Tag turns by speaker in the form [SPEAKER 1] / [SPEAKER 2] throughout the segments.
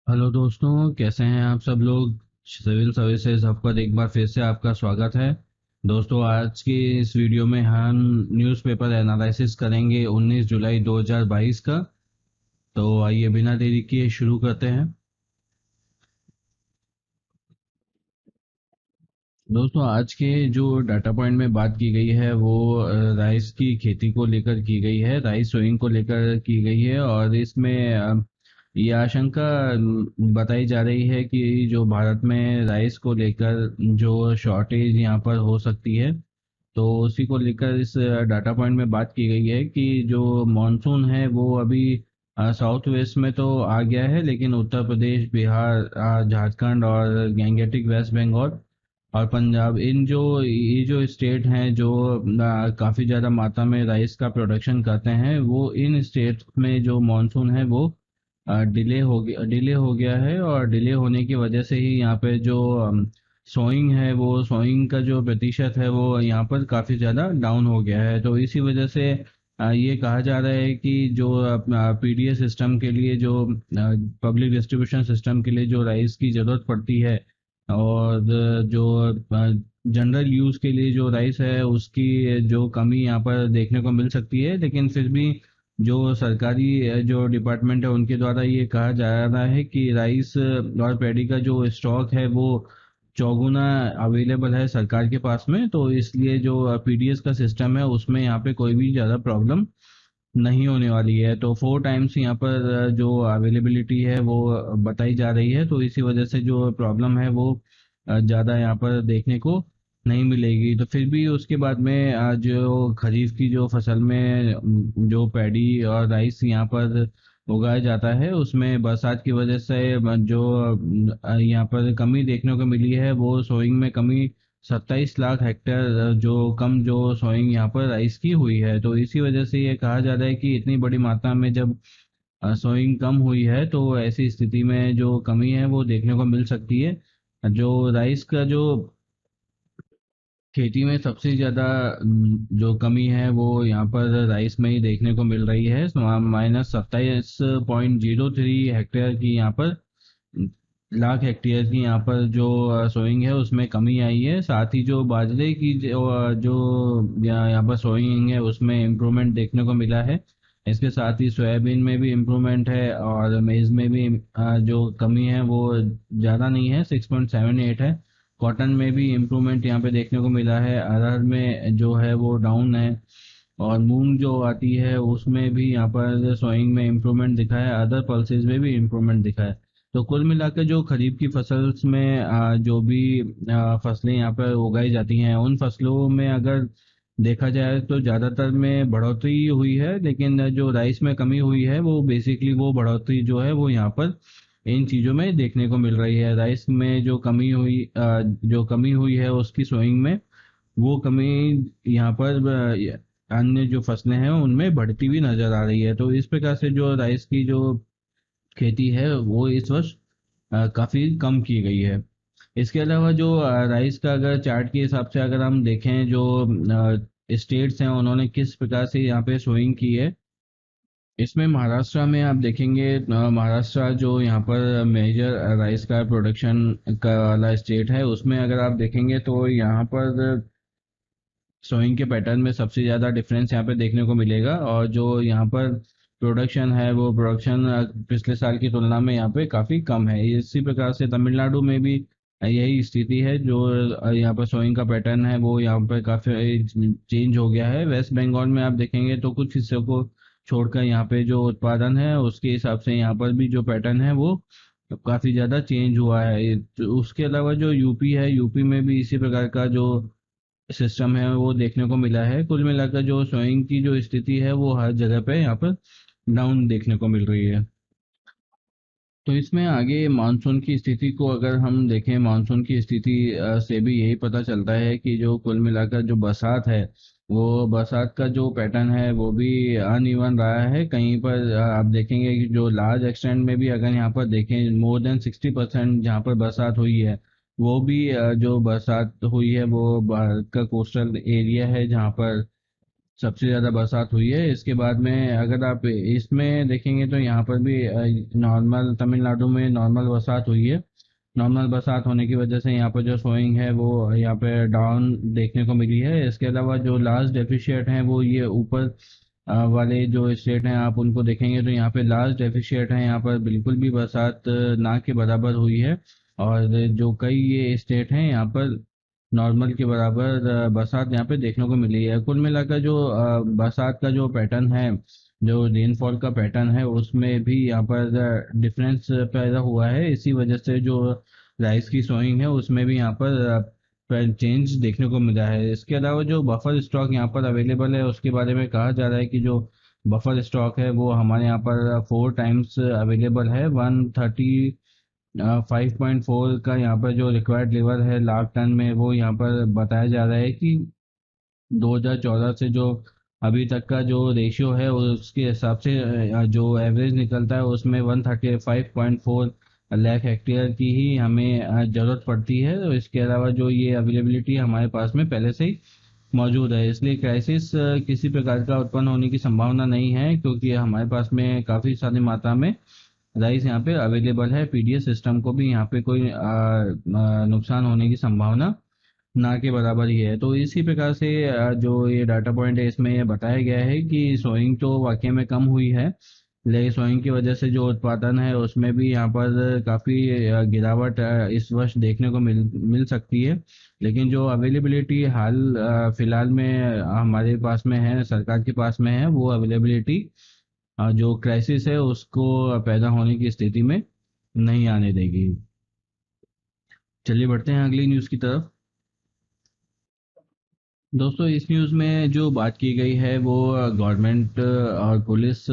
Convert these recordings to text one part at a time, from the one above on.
[SPEAKER 1] Hello दोस्तों, कैसे हैं आप सब लोग। सिविल सर्विसेज हब पर एक बार फिर से आपका स्वागत है। दोस्तों, आज की इस वीडियो में हम न्यूज़पेपर एनालिसिस करेंगे 19 जुलाई 2022 का। तो आइए बिना देरी किए शुरू करते हैं। दोस्तों, आज के जो डाटा पॉइंट में बात की गई है वो राइस की खेती को लेकर की गई है, राइस सोइंग को लेकर की गई है। और इसमें ये आशंका बताई जा रही है कि जो भारत में राइस को लेकर जो शॉर्टेज यहाँ पर हो सकती है, तो उसी को लेकर इस डाटा पॉइंट में बात की गई है कि जो मॉनसून है वो अभी साउथ वेस्ट में तो आ गया है, लेकिन उत्तर प्रदेश, बिहार, झारखंड और गैंगेटिक वेस्ट बंगाल और पंजाब, इन जो ये जो स्टेट हैं जो काफ़ी ज़्यादा मात्रा में राइस का प्रोडक्शन करते हैं, वो इन स्टेट में जो मानसून है वो डिले हो गया है। और डिले होने की वजह से ही यहाँ पे जो सोइंग है, वो सोइंग का जो प्रतिशत है वो यहाँ पर काफ़ी ज़्यादा डाउन हो गया है। तो इसी वजह से ये कहा जा रहा है कि जो पीडीएस सिस्टम के लिए, जो पब्लिक डिस्ट्रीब्यूशन सिस्टम के लिए जो राइस की ज़रूरत पड़ती है, और जो जनरल यूज़ के लिए जो राइस है उसकी जो कमी यहाँ पर देखने को मिल सकती है। लेकिन फिर भी जो सरकारी जो डिपार्टमेंट है उनके द्वारा ये कहा जा रहा है कि राइस और पैडी का जो स्टॉक है वो चौगुना अवेलेबल है सरकार के पास में। तो इसलिए जो पीडीएस का सिस्टम है उसमें यहाँ पे कोई भी ज़्यादा प्रॉब्लम नहीं होने वाली है। तो 4 टाइम्स यहाँ पर जो अवेलेबिलिटी है वो बताई जा रही है। तो इसी वजह से जो प्रॉब्लम है वो ज़्यादा यहाँ पर देखने को नहीं मिलेगी। तो फिर भी उसके बाद में जो खरीफ की जो फसल में जो पैडी और राइस यहाँ पर उगाया जाता है, उसमें बरसात की वजह से जो यहाँ पर कमी देखने को मिली है, वो सोइंग में कमी 27 लाख हेक्टेयर जो कम जो सोइंग यहाँ पर राइस की हुई है। तो इसी वजह से ये कहा जा रहा है कि इतनी बड़ी मात्रा में जब सोइंग कम हुई है तो ऐसी स्थिति में जो कमी है वो देखने को मिल सकती है। जो राइस का जो खेती में सबसे ज़्यादा जो कमी है वो यहाँ पर राइस में ही देखने को मिल रही है। -27.03 हेक्टेयर की यहाँ पर, लाख हेक्टेयर की यहाँ पर जो सोइंग है उसमें कमी आई है। साथ ही जो बाजरे की जो यहाँ पर सोइंग है उसमें इम्प्रूवमेंट देखने को मिला है। इसके साथ ही सोयाबीन में भी इम्प्रूवमेंट है, और मेज़ में भी जो कमी है वो ज़्यादा नहीं है, 6.78 है। कॉटन में भी इम्प्रूवमेंट यहाँ पे देखने को मिला है। अरहर में जो है वो डाउन है। और मूंग जो आती है उसमें भी यहाँ पर सोइंग में इम्प्रूवमेंट दिखा है, अदर पल्सेस में भी इम्प्रूवमेंट दिखा है। तो कुल मिलाकर जो खरीफ की फसल में जो भी फसलें यहाँ पर उगाई जाती हैं, उन फसलों में अगर देखा जाए तो ज़्यादातर में बढ़ोतरी हुई है। लेकिन जो राइस में कमी हुई है वो बेसिकली वो बढ़ोतरी जो है वो यहाँ पर इन चीज़ों में देखने को मिल रही है। राइस में जो कमी हुई है उसकी सोइंग में, वो कमी यहाँ पर अन्य जो फसलें हैं उनमें बढ़ती हुई नजर आ रही है। तो इस प्रकार से जो राइस की जो खेती है वो इस वर्ष काफी कम की गई है। इसके अलावा जो राइस का अगर चार्ट के हिसाब से अगर हम देखें, जो स्टेट्स हैं उन्होंने किस प्रकार से यहाँ पे सोइंग की है, इसमें महाराष्ट्र में आप देखेंगे, महाराष्ट्र जो यहाँ पर मेजर राइस का प्रोडक्शन का वाला स्टेट है, उसमें अगर आप देखेंगे तो यहाँ पर सोइंग के पैटर्न में सबसे ज़्यादा डिफरेंस यहाँ पे देखने को मिलेगा। और जो यहाँ पर प्रोडक्शन है वो प्रोडक्शन पिछले साल की तुलना में यहाँ पे काफ़ी कम है। इसी प्रकार से तमिलनाडु में भी यही स्थिति है। जो यहाँ पर सोइंग का पैटर्न है वो यहाँ पर काफ़ी चेंज हो गया है। वेस्ट बंगाल में आप देखेंगे तो कुछ हिस्सों को छोड़कर यहाँ पे जो उत्पादन है उसके हिसाब से यहाँ पर भी जो पैटर्न है वो काफ़ी ज़्यादा चेंज हुआ है। तो उसके अलावा जो यूपी है, यूपी में भी इसी प्रकार का जो सिस्टम है वो देखने को मिला है। कुल मिलाकर जो सोइंग की जो स्थिति है वो हर जगह पे यहाँ पर डाउन देखने को मिल रही है। तो इसमें आगे मानसून की स्थिति को अगर हम देखें, मानसून की स्थिति से भी यही पता चलता है कि जो कुल मिलाकर जो बरसात है, वो बरसात का जो पैटर्न है वो भी अनइवन रहा है। कहीं पर आप देखेंगे कि जो लार्ज एक्सटेंट में भी अगर यहाँ पर देखें, मोर देन 60% जहाँ पर बरसात हुई है, वो भी जो बरसात हुई है वो भारत का कोस्टल एरिया है, जहाँ पर सबसे ज़्यादा बरसात हुई है। इसके बाद में अगर आप इसमें देखेंगे तो यहाँ पर भी नॉर्मल, तमिलनाडु में नॉर्मल बरसात हुई है। नॉर्मल बरसात होने की वजह से यहाँ पर जो सोइंग है वो यहाँ पे डाउन देखने को मिली है। इसके अलावा जो लार्ज डेफिशिएट हैं वो ये ऊपर वाले जो स्टेट हैं, आप उनको देखेंगे तो यहाँ पे लार्ज डेफिशिएट हैं, यहाँ पर बिल्कुल भी बरसात ना के बराबर हुई है। और जो कई ये स्टेट हैं यहाँ पर नॉर्मल के बराबर बरसात यहाँ पे देखने को मिली है। कुल मिलाकर जो बरसात का जो पैटर्न है, जो रेनफॉल का पैटर्न है, उसमें भी यहाँ पर डिफरेंस पैदा हुआ है। इसी वजह से जो राइस की सोइंग है उसमें भी यहाँ पर चेंज देखने को मिला है। इसके अलावा जो बफर स्टॉक यहाँ पर अवेलेबल है उसके बारे में कहा जा रहा है कि जो बफर स्टॉक है वो हमारे यहाँ पर 4 टाइम्स अवेलेबल है। 5.4 का यहाँ पर जो रिक्वायर्ड लेवल है लाख टन में, वो यहाँ पर बताया जा रहा है कि 2014 से जो अभी तक का जो रेशियो है उसके हिसाब से जो एवरेज निकलता है उसमें 135.4 लाख हेक्टेयर की ही हमें ज़रूरत पड़ती है। तो इसके अलावा जो ये अवेलेबिलिटी हमारे पास में पहले से ही मौजूद है, इसलिए क्राइसिस किसी प्रकार का उत्पन्न होने की संभावना नहीं है, क्योंकि हमारे पास में काफ़ी सारी मात्रा में राइस यहाँ पे अवेलेबल है। पीडीएस सिस्टम को भी यहाँ पे कोई नुकसान होने की संभावना ना के बराबर ही है। तो इसी प्रकार से जो ये डाटा पॉइंट है इसमें ये बताया गया है कि सोइंग तो वाकई में कम हुई है, लेकिन सोइंग की वजह से जो उत्पादन है उसमें भी यहाँ पर काफ़ी गिरावट इस वर्ष देखने को मिल सकती है। लेकिन जो अवेलेबिलिटी हाल फिलहाल में हमारे पास में है, सरकार के पास में है, वो अवेलेबिलिटी जो क्राइसिस है उसको पैदा होने की स्थिति में नहीं आने देगी। चलिए बढ़ते हैं अगली न्यूज़ की तरफ। दोस्तों, इस न्यूज़ में जो बात की गई है वो गवर्नमेंट और पुलिस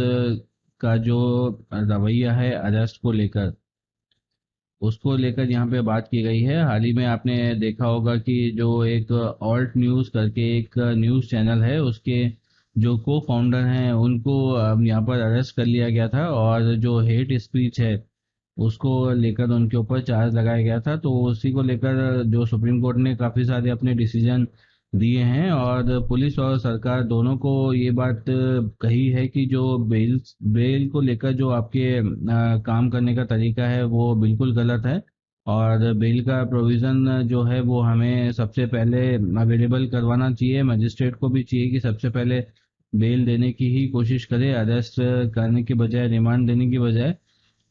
[SPEAKER 1] का जो रवैया है अरेस्ट को लेकर, उसको लेकर यहाँ पे बात की गई है। हाल ही में आपने देखा होगा कि जो एक ऑल्ट न्यूज़ करके एक न्यूज़ चैनल है, उसके जो को फाउंडर हैं उनको यहाँ पर अरेस्ट कर लिया गया था, और जो हेट स्पीच है उसको लेकर उनके ऊपर चार्ज लगाया गया था। तो उसी को लेकर जो सुप्रीम कोर्ट ने काफ़ी सारे अपने डिसीजन दिए हैं, और पुलिस और सरकार दोनों को ये बात कही है कि जो बेल को लेकर जो आपके काम करने का तरीका है वो बिल्कुल गलत है। और बेल का प्रोविज़न जो है वो हमें सबसे पहले अवेलेबल करवाना चाहिए। मजिस्ट्रेट को भी चाहिए कि सबसे पहले बेल देने की ही कोशिश करे, अरेस्ट करने के बजाय, रिमांड देने की बजाय।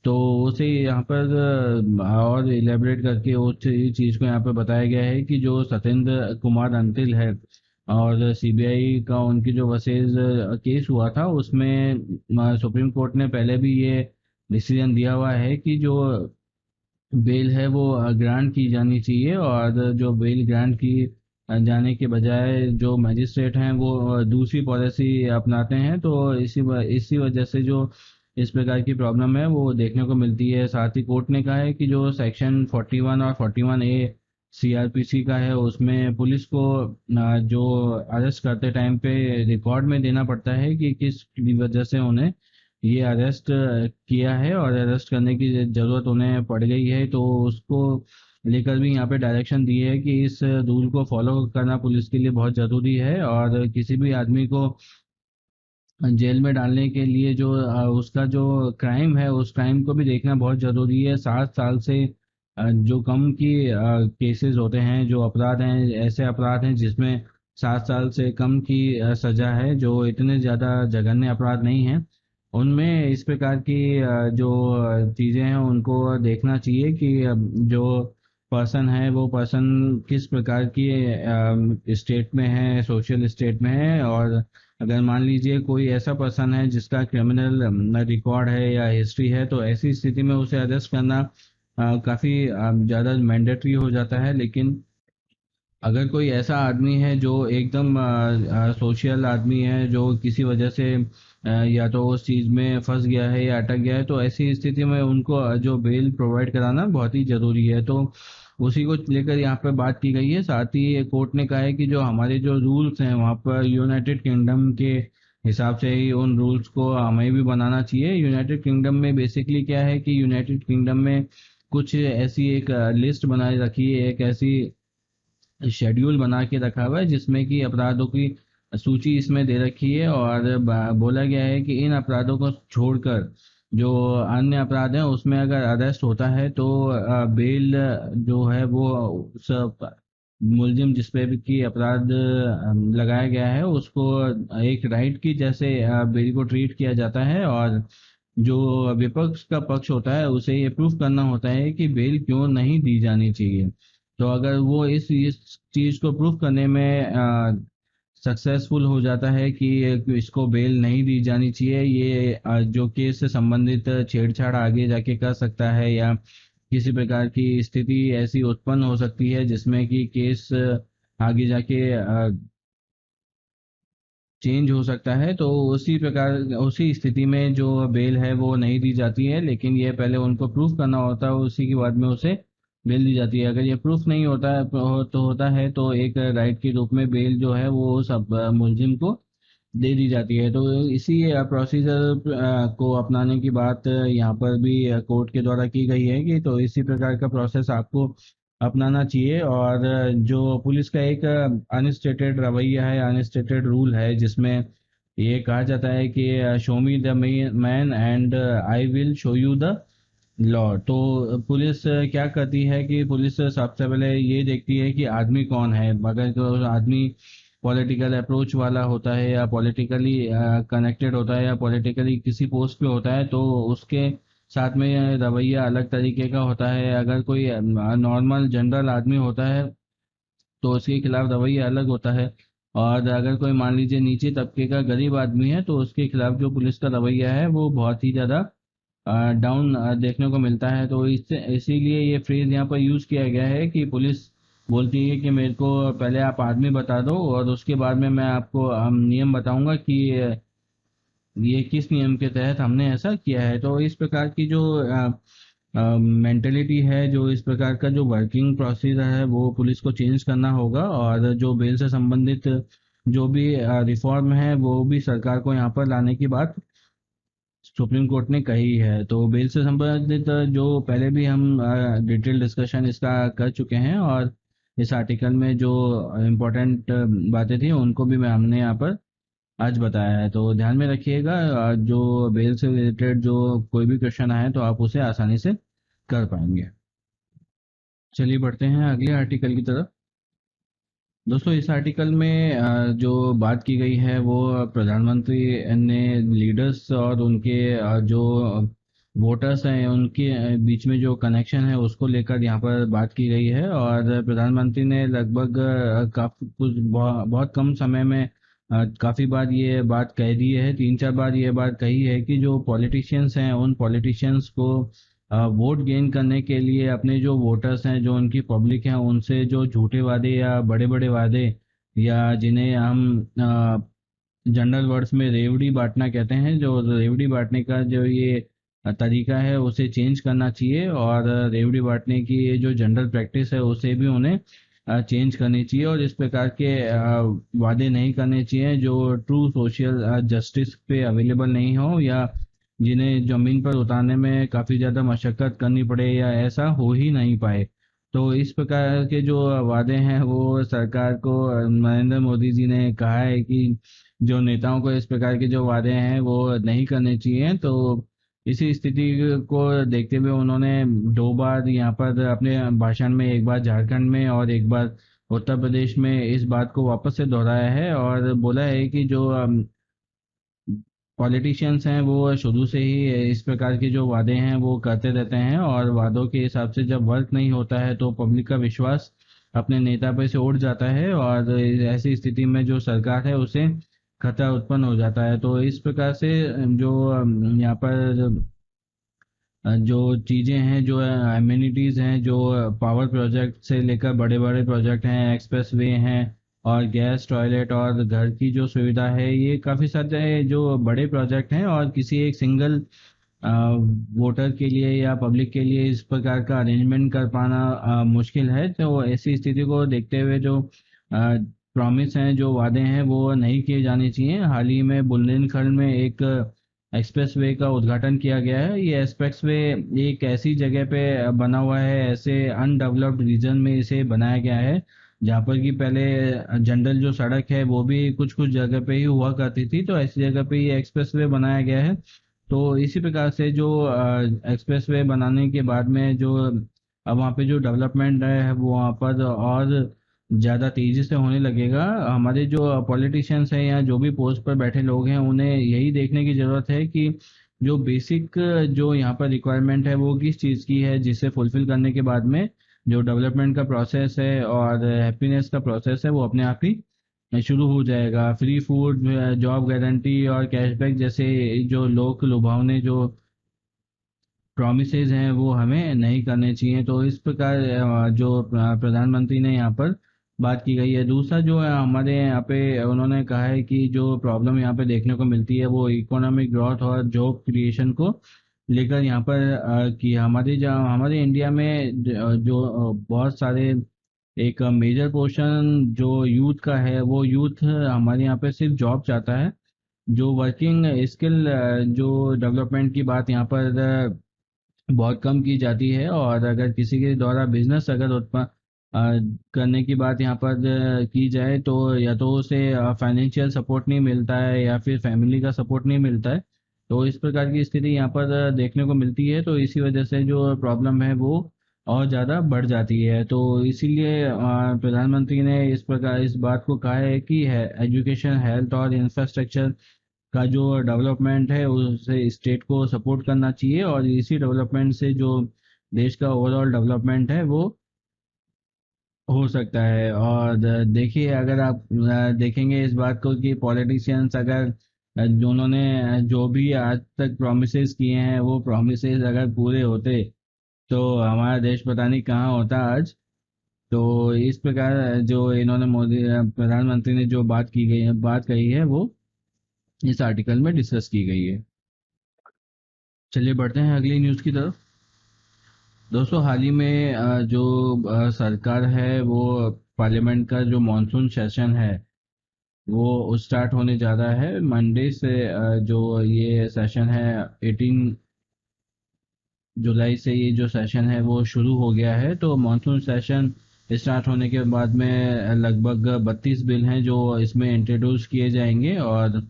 [SPEAKER 1] तो उसे यहाँ पर और इलेबरेट करके उस चीज़ को यहाँ पर बताया गया है कि जो सत्येंद्र कुमार अंतिल है, और सीबीआई का उनकी जो वसेज केस हुआ था उसमें सुप्रीम कोर्ट ने पहले भी ये डिसीजन दिया हुआ है कि जो बेल है वो ग्रांट की जानी चाहिए, और जो बेल ग्रांट की जाने के बजाय जो मजिस्ट्रेट हैं वो दूसरी पॉलिसी अपनाते हैं। तो इसी वजह से जो इस प्रकार की प्रॉब्लम है वो देखने को मिलती है। साथ ही कोर्ट ने कहा है कि जो सेक्शन 41 और 41A सीआरपीसी का है उसमें पुलिस को जो अरेस्ट करते टाइम पे रिकॉर्ड में देना पड़ता है कि किस वजह से उन्हें ये अरेस्ट किया है, और अरेस्ट करने की ज़रूरत उन्हें पड़ गई है। तो उसको लेकर भी यहाँ पे डायरेक्शन दी है कि इस रूल को फॉलो करना पुलिस के लिए बहुत ज़रूरी है, और किसी भी आदमी को जेल में डालने के लिए जो उसका जो क्राइम है उस क्राइम को भी देखना बहुत ज़रूरी है। 7 साल से जो कम की केसेस होते हैं, जो अपराध हैं, ऐसे अपराध हैं जिसमें 7 साल से कम की सज़ा है, जो इतने ज़्यादा जघन्य अपराध नहीं हैं, उनमें इस प्रकार की जो चीज़ें हैं उनको देखना चाहिए कि जो पर्सन है वो पर्सन किस प्रकार की स्टेट में है, सोशल स्टेट में है। और अगर मान लीजिए कोई ऐसा पर्सन है जिसका क्रिमिनल रिकॉर्ड है या हिस्ट्री है, तो ऐसी स्थिति में उसे अरेस्ट करना काफ़ी ज़्यादा मैंडेटरी हो जाता है। लेकिन अगर कोई ऐसा आदमी है जो एकदम सोशल आदमी है, जो किसी वजह से या तो उस चीज़ में फंस गया है या अटक गया है, तो ऐसी स्थिति में उनको जो बेल प्रोवाइड कराना बहुत ही ज़रूरी है। तो उसी को लेकर यहाँ पर बात की गई है। साथ ही कोर्ट ने कहा है कि जो हमारे जो रूल्स हैं वहाँ पर यूनाइटेड किंगडम के हिसाब से ही उन रूल्स को हमें भी बनाना चाहिए। यूनाइटेड किंगडम में बेसिकली क्या है कि यूनाइटेड किंगडम में कुछ ऐसी एक लिस्ट बनाई रखी है, एक ऐसी शेड्यूल बना के रखा हुआ है जिसमें कि अपराधों की सूची इसमें दे रखी है, और बोला गया है कि इन अपराधों को छोड़कर जो अन्य अपराध हैं उसमें अगर अरेस्ट होता है तो बेल जो है वो उस मुलजिम जिस पे भी की अपराध लगाया गया है उसको एक राइट की जैसे बेल को ट्रीट किया जाता है। और जो विपक्ष का पक्ष होता है उसे ये प्रूफ करना होता है कि बेल क्यों नहीं दी जानी चाहिए। तो अगर वो इस चीज को प्रूफ करने में सक्सेसफुल हो जाता है कि इसको बेल नहीं दी जानी चाहिए, ये जो केस से संबंधित छेड़छाड़ आगे जाके कर सकता है, या किसी प्रकार की स्थिति ऐसी उत्पन्न हो सकती है जिसमें कि केस आगे जाके चेंज हो सकता है, तो उसी प्रकार उसी स्थिति में जो बेल है वो नहीं दी जाती है। लेकिन ये पहले उनको प्रूफ करना होता है, उसी के बाद में उसे बेल दी जाती है। अगर ये प्रूफ नहीं होता है तो होता है तो एक राइट के रूप में बेल जो है वो सब मुलजिम को दे दी जाती है। तो इसी प्रोसीजर को अपनाने की बात यहाँ पर भी कोर्ट के द्वारा की गई है कि तो इसी प्रकार का प्रोसेस आपको अपनाना चाहिए। और जो पुलिस का एक अनस्टेटेड रवैया है, अनस्टेटेड रूल है, जिसमें ये कहा जाता है कि show me the man and I will show you the law. तो पुलिस क्या करती है कि पुलिस सबसे पहले ये देखती है कि आदमी कौन है। अगर तो आदमी पॉलिटिकल अप्रोच वाला होता है या पॉलिटिकली कनेक्टेड होता है या पॉलिटिकली किसी पोस्ट पे होता है तो उसके साथ में रवैया अलग तरीके का होता है। अगर कोई नॉर्मल जनरल आदमी होता है तो उसके खिलाफ रवैया अलग होता है। और अगर कोई मान लीजिए नीचे तबके का गरीब आदमी है तो उसके खिलाफ जो पुलिस का रवैया है वो बहुत ही ज़्यादा डाउन देखने को मिलता है। तो इससे इसीलिए ये फ्रेज यहाँ पर यूज़ किया गया है कि पुलिस बोलती है कि मेरे को पहले आप आदमी बता दो और उसके बाद में मैं आपको नियम बताऊंगा कि ये किस नियम के तहत हमने ऐसा किया है। तो इस प्रकार की जो मेंटेलिटी है, जो इस प्रकार का जो वर्किंग प्रोसीजर है वो पुलिस को चेंज करना होगा। और जो बेल से संबंधित जो भी रिफॉर्म है वो भी सरकार को यहाँ पर लाने की बात सुप्रीम कोर्ट ने कही है। तो बेल से संबंधित जो पहले भी हम डिटेल डिस्कशन इसका कर चुके हैं, और इस आर्टिकल में जो इम्पोर्टेंट बातें थी उनको भी मैं हमने यहाँ पर आज बताया है। तो ध्यान में रखिएगा, जो बेल से रिलेटेड जो कोई भी क्वेश्चन आए तो आप उसे आसानी से कर पाएंगे। चलिए बढ़ते हैं अगले आर्टिकल की तरफ। दोस्तों इस आर्टिकल में जो बात की गई है वो प्रधानमंत्री ने लीडर्स और उनके जो वोटर्स हैं उनके बीच में जो कनेक्शन है उसको लेकर यहाँ पर बात की गई है। और प्रधानमंत्री ने लगभग काफी कुछ बहुत कम समय में काफी बार ये बात कह दी है, 3-4 बार ये बात कही है कि जो पॉलिटिशियंस हैं उन पॉलिटिशियंस को वोट गेन करने के लिए अपने जो वोटर्स हैं, जो उनकी पब्लिक है, उनसे जो झूठे वादे या बड़े बड़े वादे या जिन्हें हम जनरल वर्ड्स में रेवड़ी बांटना कहते हैं, जो रेवड़ी बांटने का जो ये तरीका है उसे चेंज करना चाहिए। और रेवड़ी बांटने की ये जो जनरल प्रैक्टिस है उसे भी उन्हें चेंज करनी चाहिए। और इस प्रकार के वादे नहीं करने चाहिए जो ट्रू सोशल जस्टिस पे अवेलेबल नहीं हो, या जिन्हें जमीन पर उतारने में काफ़ी ज़्यादा मशक्क़त करनी पड़े या ऐसा हो ही नहीं पाए। तो इस प्रकार के जो वादे हैं वो सरकार को नरेंद्र मोदी जी ने कहा है कि जो नेताओं को इस प्रकार के जो वादे हैं वो नहीं करने चाहिए। तो इसी स्थिति को देखते हुए उन्होंने 2 बार यहाँ पर अपने भाषण में, एक बार झारखंड में और एक बार उत्तर प्रदेश में, इस बात को वापस से दोहराया है और बोला है कि जो पॉलिटिशियंस हैं वो शुरू से ही इस प्रकार के जो वादे हैं वो करते रहते हैं, और वादों के हिसाब से जब वर्क नहीं होता है तो पब्लिक का विश्वास अपने नेता पे से उठ जाता है, और ऐसी स्थिति में जो सरकार है उसे खतरा उत्पन्न हो जाता है। तो इस प्रकार से जो यहाँ पर जो चीज़ें हैं, जो एम्यूनिटीज़ हैं, जो पावर प्रोजेक्ट से लेकर बड़े बड़े प्रोजेक्ट हैं, एक्सप्रेस वे हैं और गैस, टॉयलेट और घर की जो सुविधा है, ये काफ़ी सारे जो बड़े प्रोजेक्ट हैं और किसी एक सिंगल वोटर के लिए या पब्लिक के लिए इस प्रकार का अरेंजमेंट कर पाना मुश्किल है। तो ऐसी स्थिति को देखते हुए जो प्रॉमिस हैं, जो वादे हैं, वो नहीं किए जाने चाहिए। हाल ही में बुंदेलखंड में एक एक्सप्रेस वे का उद्घाटन किया गया है। ये एक्सप्रेस वे एक ऐसी जगह पे बना हुआ है, ऐसे अनडेवलप्ड रीजन में इसे बनाया गया है जहाँ पर कि पहले जनरल जो सड़क है वो भी कुछ कुछ जगह पे ही हुआ करती थी, तो ऐसी जगह पे ये एक्सप्रेसवे बनाया गया है। तो इसी प्रकार से जो एक्सप्रेसवे बनाने के बाद में जो अब वहाँ पे जो डेवलपमेंट है वो वहाँ पर और ज़्यादा तेज़ी से होने लगेगा। हमारे जो पॉलिटिशियंस हैं या जो भी पोस्ट पर बैठे लोग हैं, उन्हें यही देखने की ज़रूरत है कि जो बेसिक जो यहाँ पर रिक्वायरमेंट है वो किस चीज़ की है, जिसे फुलफिल करने के बाद में जो डेवलपमेंट का प्रोसेस है और हैप्पीनेस का प्रोसेस है वो अपने आप ही शुरू हो जाएगा। फ्री फूड, जॉब गारंटी और कैशबैक जैसे जो लोक लुभावने जो प्रॉमिसेज हैं वो हमें नहीं करने चाहिए। तो इस प्रकार जो प्रधानमंत्री ने यहाँ पर बात की गई है। दूसरा जो है हमारे यहाँ पे उन्होंने कहा है कि जो प्रॉब्लम यहाँ पे देखने को मिलती है वो इकोनॉमिक ग्रोथ और जॉब क्रिएशन को लेकर यहाँ पर कि हमारे इंडिया में जो बहुत सारे एक मेजर पोर्शन जो यूथ का है, वो यूथ हमारे यहाँ पे सिर्फ जॉब चाहता है। जो वर्किंग स्किल जो डेवलपमेंट की बात यहाँ पर बहुत कम की जाती है। और अगर किसी के द्वारा बिजनेस अगर करने की बात यहाँ पर की जाए तो या तो उसे फाइनेंशियल सपोर्ट नहीं मिलता है या फिर फैमिली का सपोर्ट नहीं मिलता है। तो इस प्रकार की स्थिति यहाँ पर देखने को मिलती है। तो इसी वजह से जो प्रॉब्लम है वो और ज़्यादा बढ़ जाती है। तो इसीलिए प्रधानमंत्री ने इस प्रकार इस बात को कहा है कि एजुकेशन, हेल्थ और इंफ्रास्ट्रक्चर का जो डेवलपमेंट है उसे स्टेट को सपोर्ट करना चाहिए, और इसी डेवलपमेंट से जो देश का ओवरऑल डेवलपमेंट है वो हो सकता है। और देखिए, अगर आप देखेंगे इस बात को कि पॉलिटिशियंस अगर जो उन्होंने जो भी आज तक प्रोमिसेस किए हैं वो प्रोमिसेस अगर पूरे होते तो हमारा देश पता नहीं कहाँ होता आज। तो इस प्रकार जो इन्होंने मोदी प्रधानमंत्री ने जो बात कही है वो इस आर्टिकल में डिस्कस की गई है। चलिए बढ़ते हैं अगली न्यूज़ की तरफ। दोस्तों, हाल ही में जो सरकार है वो पार्लियामेंट का जो मॉनसून सेशन है वो स्टार्ट होने जा रहा है मंडे से। जो ये सेशन है 18 जुलाई से ये जो सेशन है वो शुरू हो गया है। तो मॉनसून सेशन स्टार्ट होने के बाद में लगभग 32 बिल हैं जो इसमें इंट्रोड्यूस किए जाएंगे। और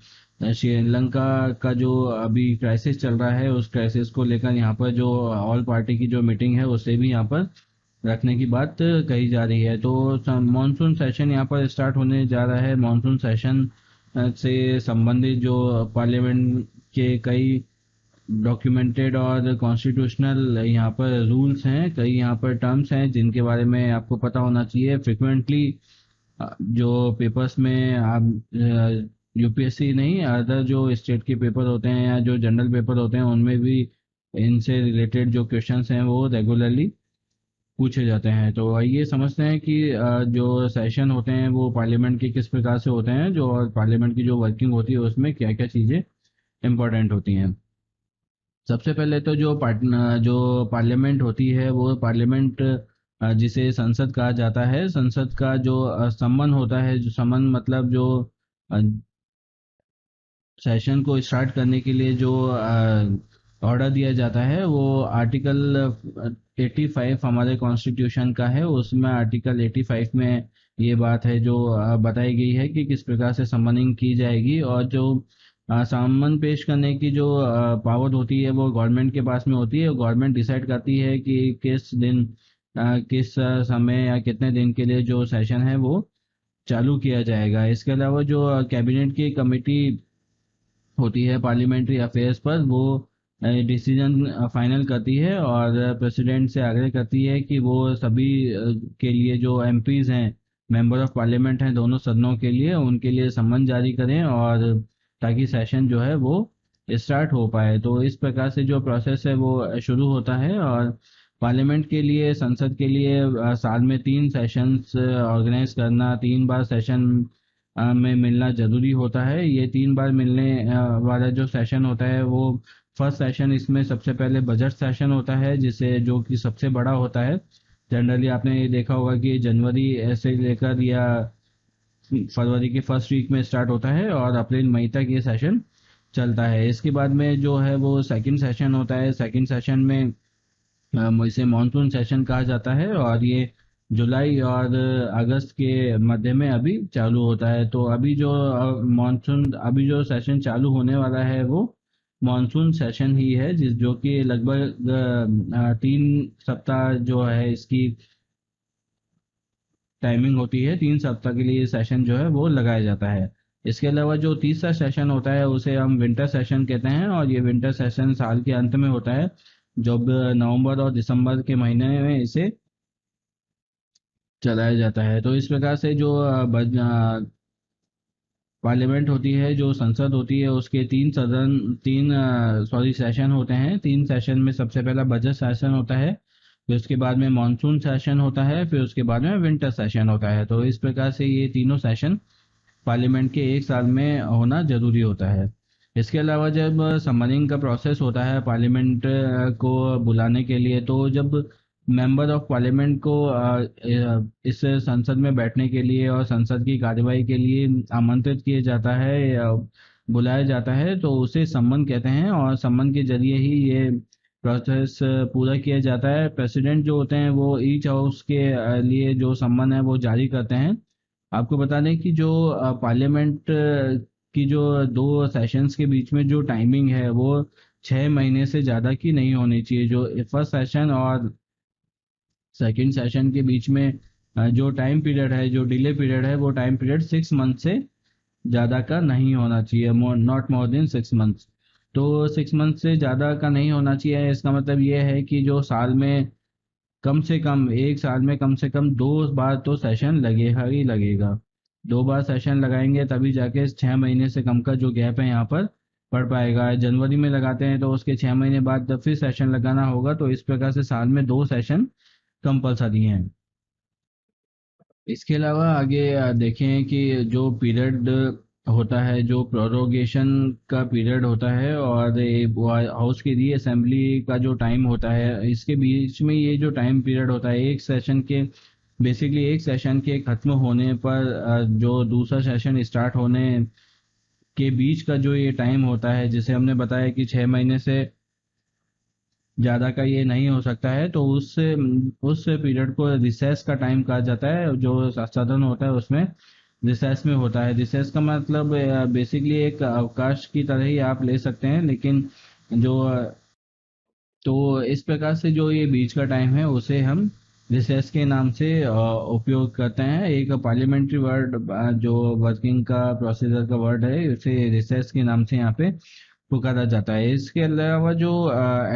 [SPEAKER 1] श्रीलंका का जो अभी क्राइसिस चल रहा है उस क्राइसिस को लेकर यहाँ पर जो ऑल पार्टी की जो मीटिंग है उसे भी यहाँ पर रखने की बात कही जा रही है। तो मॉनसून सेशन यहाँ पर स्टार्ट होने जा रहा है। मॉनसून सेशन से संबंधित जो पार्लियामेंट के कई डॉक्यूमेंटेड और कॉन्स्टिट्यूशनल यहाँ पर रूल्स हैं, कई यहाँ पर टर्म्स हैं जिनके बारे में आपको पता होना चाहिए। फ्रिक्वेंटली जो पेपर्स में आप यूपीएससी नहीं, अदर जो स्टेट के पेपर होते हैं या जो जनरल पेपर होते हैं उनमें भी इनसे रिलेटेड जो क्वेश्चंस हैं वो रेगुलरली पूछे जाते हैं। तो आइए समझते हैं कि जो सेशन होते हैं वो पार्लियामेंट के किस प्रकार से होते हैं, जो और पार्लियामेंट की जो वर्किंग होती है उसमें क्या क्या चीज़ें इंपॉर्टेंट होती हैं। सबसे पहले तो जो पार्लियामेंट होती है वो पार्लियामेंट जिसे संसद कहा जाता है, संसद का जो सम्मन होता है, जो सम्मन मतलब जो सेशन को स्टार्ट करने के लिए जो ऑर्डर दिया जाता है वो आर्टिकल 85 हमारे कॉन्स्टिट्यूशन का है। उसमें आर्टिकल 85 में ये बात है जो बताई गई है कि किस प्रकार से समनिंग की जाएगी। और जो सामान पेश करने की जो पावर होती है वो गवर्नमेंट के पास में होती है। गवर्नमेंट डिसाइड करती है कि किस दिन किस समय या कितने दिन के लिए जो सेशन है वो चालू किया जाएगा। इसके अलावा जो कैबिनेट की कमेटी होती है पार्लियामेंट्री अफेयर्स पर, वो डिसीजन फाइनल करती है और प्रेसिडेंट से आग्रह करती है कि वो सभी के लिए जो एमपीज हैं, मेंबर ऑफ पार्लियामेंट हैं दोनों सदनों के लिए, उनके लिए सम्मन जारी करें और ताकि सेशन जो है वो स्टार्ट हो पाए। तो इस प्रकार से जो प्रोसेस है वो शुरू होता है। और पार्लियामेंट के लिए, संसद के लिए साल में 3 सेशंस ऑर्गेनाइज करना, 3 बार सेशन में मिलना जरूरी होता है। ये 3 बार मिलने वाला जो सेशन होता है वो फर्स्ट सेशन, इसमें सबसे पहले बजट सेशन होता है जिसे जो कि सबसे बड़ा होता है। जनरली आपने ये देखा होगा कि जनवरी से लेकर या फरवरी के फर्स्ट वीक में स्टार्ट होता है और अप्रैल मई तक ये सेशन चलता है। इसके बाद में जो है वो सेकंड सेशन होता है। सेकंड सेशन में इसे मानसून सेशन कहा जाता है और ये जुलाई और अगस्त के मध्य में अभी चालू होता है। तो अभी जो मानसून, अभी जो सेशन चालू होने वाला है वो मानसून सेशन ही है, जिस जो कि लगभग 3 सप्ताह जो है इसकी टाइमिंग होती है। 3 सप्ताह के लिए ये सेशन जो है वो लगाया जाता है। इसके अलावा जो तीसरा सेशन होता है उसे हम विंटर सेशन कहते हैं, और ये विंटर सेशन साल के अंत में होता है, जब नवंबर और दिसंबर के महीने में इसे चलाया जाता है। तो इस प्रकार से जो पार्लियामेंट होती है, जो संसद होती है, उसके तीन सॉरी सेशन होते हैं। 3 सेशन में सबसे पहला बजट सेशन होता है, फिर उसके बाद में मॉनसून सेशन होता है, फिर उसके बाद में विंटर सेशन होता है। तो इस प्रकार से ये तीनों सेशन पार्लियामेंट के एक साल में होना जरूरी होता है। इसके अलावा जब समनिंग का प्रोसेस होता है पार्लियामेंट को बुलाने के लिए, तो जब मेंबर ऑफ पार्लियामेंट को इस संसद में बैठने के लिए और संसद की कार्यवाही के लिए आमंत्रित किया जाता है या बुलाया जाता है, तो उसे सम्मन कहते हैं, और सम्मन के जरिए ही ये प्रोसेस पूरा किया जाता है। प्रेसिडेंट जो होते हैं वो ईच हाउस के लिए जो सम्मन है वो जारी करते हैं। आपको बता दें कि जो पार्लियामेंट की जो 2 सेशंस के बीच में जो टाइमिंग है वो 6 महीने से ज़्यादा की नहीं होनी चाहिए। जो फर्स्ट सेशन और सेकंड सेशन के बीच में जो टाइम पीरियड है, जो डिले पीरियड है, वो टाइम पीरियड 6 मंथ से ज़्यादा का नहीं होना चाहिए, नॉट मोर देन 6 मंथ्स। तो 6 मंथ से ज़्यादा का नहीं होना चाहिए, इसका मतलब ये है कि जो साल में कम से कम, एक साल में कम से कम 2 बार तो सेशन लगेगा ही लगेगा। 2 बार सेशन लगाएंगे तभी जाके 6 महीने से कम का जो गैप है यहाँ पर पड़ पाएगा। जनवरी में लगाते हैं तो उसके 6 महीने बाद जब फिर सेशन लगाना होगा, तो इस प्रकार से साल में 2 सेशन कंपलसरी हैं। इसके अलावा आगे देखें कि जो पीरियड होता है, जो प्रोरोगेशन का पीरियड होता है, और हाउस की री असेंबली का जो टाइम होता है, इसके बीच में ये जो टाइम पीरियड होता है एक सेशन के, बेसिकली एक सेशन के खत्म होने पर जो दूसरा सेशन स्टार्ट होने के बीच का जो ये टाइम होता है, जिसे हमने बताया कि 6 महीने से ज़्यादा का ये नहीं हो सकता है, तो उस पीरियड को रिसेस का टाइम कहा जाता है। जो सदन होता है उसमें रिसेस में होता है। रिसेस का मतलब बेसिकली एक अवकाश की तरह ही आप ले सकते हैं, लेकिन जो तो इस प्रकार से जो ये बीच का टाइम है उसे हम रिसेस के नाम से उपयोग करते हैं। एक पार्लियामेंट्री वर्ड जो वर्किंग का प्रोसीजर का वर्ड है, उसे रिसेस के नाम से यहाँ पे पुकारा जाता है। इसके अलावा जो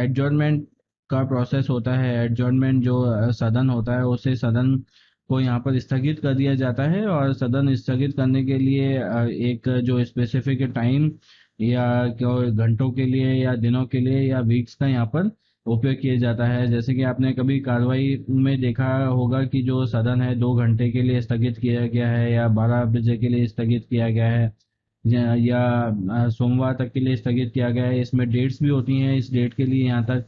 [SPEAKER 1] एडजॉर्नमेंट का प्रोसेस होता है, एडजॉर्नमेंट जो सदन होता है, उसे सदन को यहाँ पर स्थगित कर दिया जाता है, और सदन स्थगित करने के लिए एक जो स्पेसिफिक टाइम या घंटों के लिए या दिनों के लिए या वीक्स का यहाँ पर उपयोग किया जाता है। जैसे कि आपने कभी कार्रवाई में देखा होगा कि जो सदन है 2 घंटे के लिए स्थगित किया गया है, या 12 बजे के लिए स्थगित किया गया है, या सोमवार तक के लिए स्थगित किया गया है। इसमें डेट्स भी होती हैं, इस डेट के लिए यहाँ तक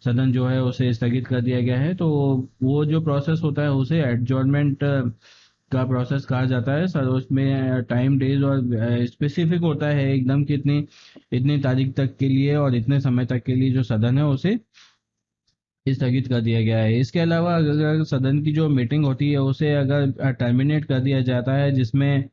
[SPEAKER 1] सदन जो है उसे स्थगित कर दिया गया है। तो वो जो प्रोसेस होता है उसे एडजॉर्नमेंट का प्रोसेस कहा जाता है सर। उसमें टाइम डेज और स्पेसिफिक होता है एकदम कि इतनी इतनी तारीख तक के लिए और इतने समय तक के लिए जो सदन है उसे स्थगित कर दिया गया है। इसके अलावा अगर सदन की जो मीटिंग होती है उसे अगर टर्मिनेट कर दिया जाता है, जिसमें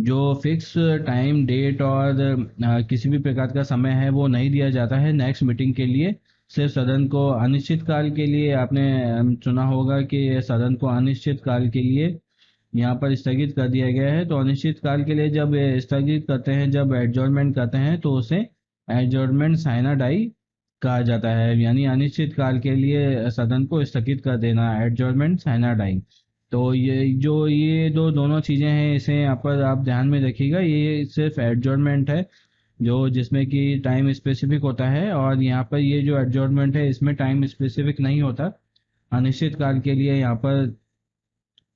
[SPEAKER 1] जो फिक्स टाइम डेट और किसी भी प्रकार का समय है वो नहीं दिया जाता है नेक्स्ट मीटिंग के लिए, सिर्फ सदन को अनिश्चित काल के लिए, आपने सुना होगा कि सदन को अनिश्चित काल के लिए यहाँ पर स्थगित कर दिया गया है। तो अनिश्चित काल के लिए जब स्थगित करते हैं, जब एडजॉर्नमेंट करते हैं, तो उसे एडजॉर्नमेंट साइनाडाई कहा जाता है, यानी अनिश्चित काल के लिए सदन को स्थगित कर देना, एडजॉर्नमेंट साइनाडाई। तो ये दोनों चीजें हैं, इसे यहाँ पर आप ध्यान में रखिएगा। ये सिर्फ एडजॉर्नमेंट है जो जिसमें कि टाइम स्पेसिफिक होता है, और यहाँ पर ये जो एडजॉर्नमेंट है इसमें टाइम स्पेसिफिक नहीं होता। अनिश्चित काल के लिए यहाँ पर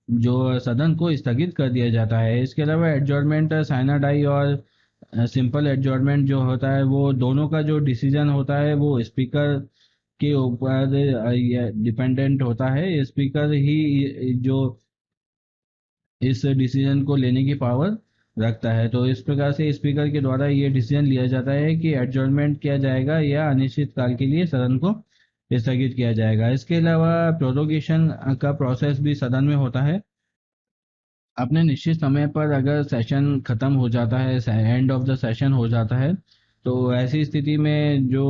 [SPEAKER 1] जो सदन को स्थगित कर दिया जाता है। इसके अलावा एडजॉर्नमेंट साइनाडाई और सिंपल एडजॉर्नमेंट जो होता है, वो दोनों का जो डिसीजन होता है वो स्पीकर के ऊपर डिपेंडेंट होता है। स्पीकर ही जो इस डिसीजन को लेने की पावर रखता है। तो इस प्रकार से स्पीकर के द्वारा ये डिसीजन लिया जाता है कि एडजॉर्नमेंट किया जाएगा या अनिश्चित काल के लिए सदन को स्थगित किया जाएगा। इसके अलावा प्रोरोगेशन का प्रोसेस भी सदन में होता है। अपने निश्चित समय पर अगर सेशन खत्म हो जाता है, एंड ऑफ द सेशन हो जाता है, तो ऐसी स्थिति में जो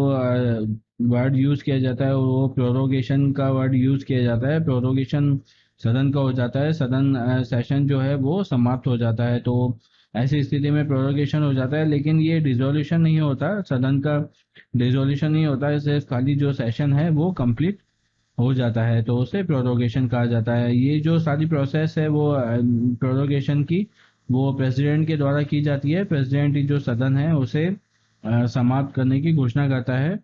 [SPEAKER 1] वर्ड यूज किया जाता है वो प्रोरोगेशन का वर्ड यूज किया जाता है। प्रोरोगेशन सदन का हो जाता है, सदन सेशन जो है वो समाप्त हो जाता है। तो ऐसी स्थिति में प्रोरोगेशन हो जाता है, लेकिन ये डिसोल्यूशन नहीं होता, सदन का डिसोल्यूशन नहीं होता है, सिर्फ खाली जो सेशन है वो कंप्लीट हो जाता है, तो उसे प्रोरोगेशन कहा जाता है। ये जो सारी प्रोसेस है वो प्रोरोगेशन की, वो प्रेसिडेंट के द्वारा की जाती है। प्रेसिडेंट जो सदन है उसे समाप्त करने की घोषणा करता है।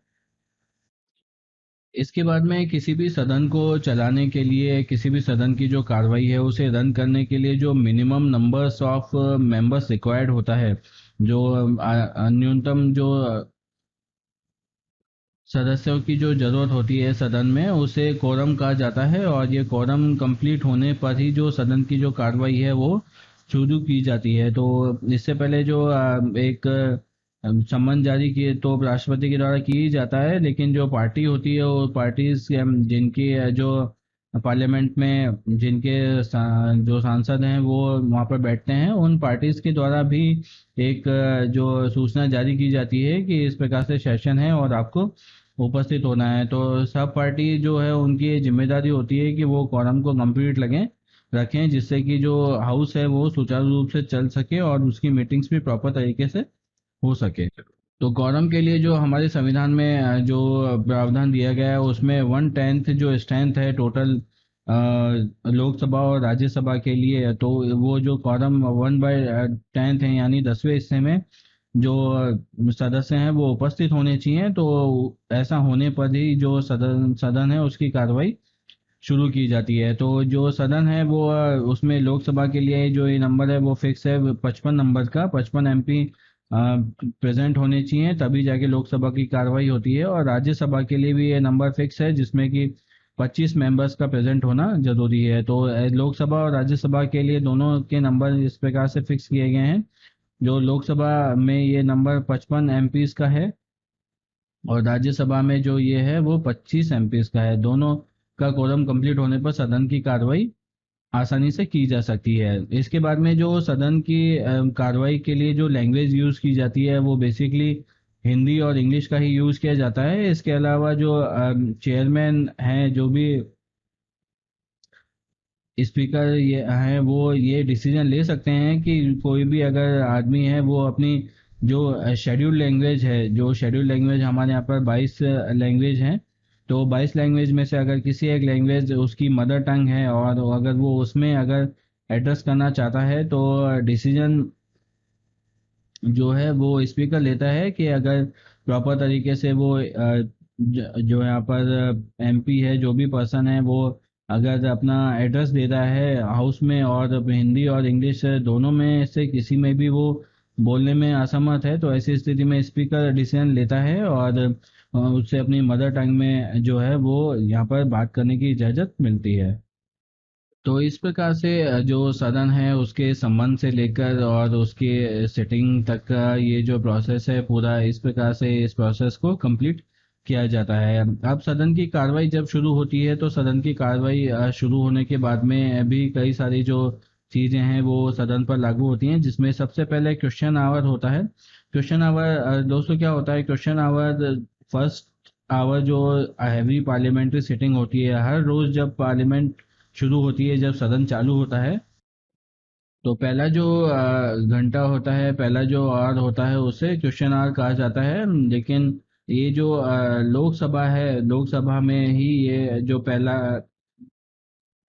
[SPEAKER 1] इसके बाद में किसी भी सदन को चलाने के लिए, किसी भी सदन की जो कार्रवाई है उसे रन करने के लिए जो minimum numbers of members required होता है, जो न्यूनतम जो सदस्यों की जो जरूरत होती है सदन में, उसे कोरम कहा जाता है। और ये कोरम कंप्लीट होने पर ही जो सदन की जो कार्रवाई है वो शुरू की जाती है। तो इससे पहले जो एक सम्मन जारी किए तो राष्ट्रपति के द्वारा की जाता है, लेकिन जो पार्टी होती है वो पार्टीज जिनकी जो पार्लियामेंट में जिनके जो सांसद हैं वो वहाँ पर बैठते हैं, उन पार्टीज के द्वारा भी एक जो सूचना जारी की जाती है कि इस प्रकार से सेशन है और आपको उपस्थित होना है। तो सब पार्टी जो है उनकी ये जिम्मेदारी होती है कि वो क्वारम को कंप्लीट रखें, जिससे कि जो हाउस है वो सुचारू रूप से चल सके और उसकी मीटिंग्स भी प्रॉपर तरीके से हो सके। तो क्वारम के लिए जो हमारे संविधान में जो प्रावधान दिया गया है उसमें 1/10 जो स्ट्रेंथ है टोटल लोकसभा और राज्यसभा के लिए, तो वो जो क्वारम 1/10 है, यानी 10वें हिस्से में जो सदस्य हैं वो उपस्थित होने चाहिए। तो ऐसा होने पर ही जो सदन सदन है उसकी कार्रवाई शुरू की जाती है। तो जो सदन है वो उसमें लोकसभा के लिए जो ये नंबर है वो फिक्स है 55 नंबर का, 55 MP प्रेजेंट होने चाहिए, तभी जाके लोकसभा की कार्रवाई होती है। और राज्यसभा के लिए भी ये नंबर फिक्स है जिसमें कि 25 मेंबर्स का प्रेजेंट होना जरूरी है। तो लोकसभा और राज्यसभा के लिए दोनों के नंबर इस प्रकार से फिक्स किए गए हैं। जो लोकसभा में ये नंबर 55 MPs का है और राज्यसभा में जो ये है वो 25 MPs का है। दोनों का कोरम कंप्लीट होने पर सदन की कार्रवाई आसानी से की जा सकती है। इसके बाद में जो सदन की कार्रवाई के लिए जो लैंग्वेज यूज की जाती है वो बेसिकली हिंदी और इंग्लिश का ही यूज किया जाता है। इसके अलावा जो चेयरमैन हैं, जो भी स्पीकर ये हैं, वो ये डिसीजन ले सकते हैं कि कोई भी अगर आदमी है वो अपनी जो शेड्यूल्ड लैंग्वेज है, जो शेड्यूल्ड लैंग्वेज हमारे यहाँ पर 22 लैंग्वेज हैं, तो 22 लैंग्वेज में से अगर किसी एक लैंग्वेज उसकी मदर टंग है और अगर वो उसमें अगर एड्रेस करना चाहता है, तो डिसीजन जो है वो स्पीकर लेता है कि अगर प्रॉपर तरीके से वो जो यहाँ पर MP है, जो भी पर्सन है, वो अगर अपना एड्रेस दे रहा है हाउस में और हिंदी और इंग्लिश दोनों में से किसी में भी वो बोलने में असमर्थ है, तो ऐसी स्थिति में स्पीकर डिसीजन लेता है और उससे अपनी मदर टंग में जो है वो यहाँ पर बात करने की इजाज़त मिलती है। तो इस प्रकार से जो सदन है उसके संबंध से लेकर और उसके सेटिंग तक का ये जो प्रोसेस है पूरा, इस प्रकार से इस प्रोसेस को कंप्लीट किया जाता है। अब सदन की कार्रवाई जब शुरू होती है तो सदन की कार्रवाई शुरू होने के बाद में भी कई सारी जो चीज़ें हैं वो सदन पर लागू होती हैं, जिसमें सबसे पहले क्वेश्चन आवर होता है। क्वेश्चन आवर दोस्तों क्या होता है? क्वेश्चन आवर फर्स्ट आवर जो हैवी पार्लियामेंट्री सिटिंग होती है, हर रोज जब पार्लियामेंट शुरू होती है, जब सदन चालू होता है, तो पहला जो घंटा होता है, पहला जो आवर होता है उसे क्वेश्चन आवर कहा जाता है। लेकिन ये जो लोकसभा है, लोकसभा में ही ये जो पहला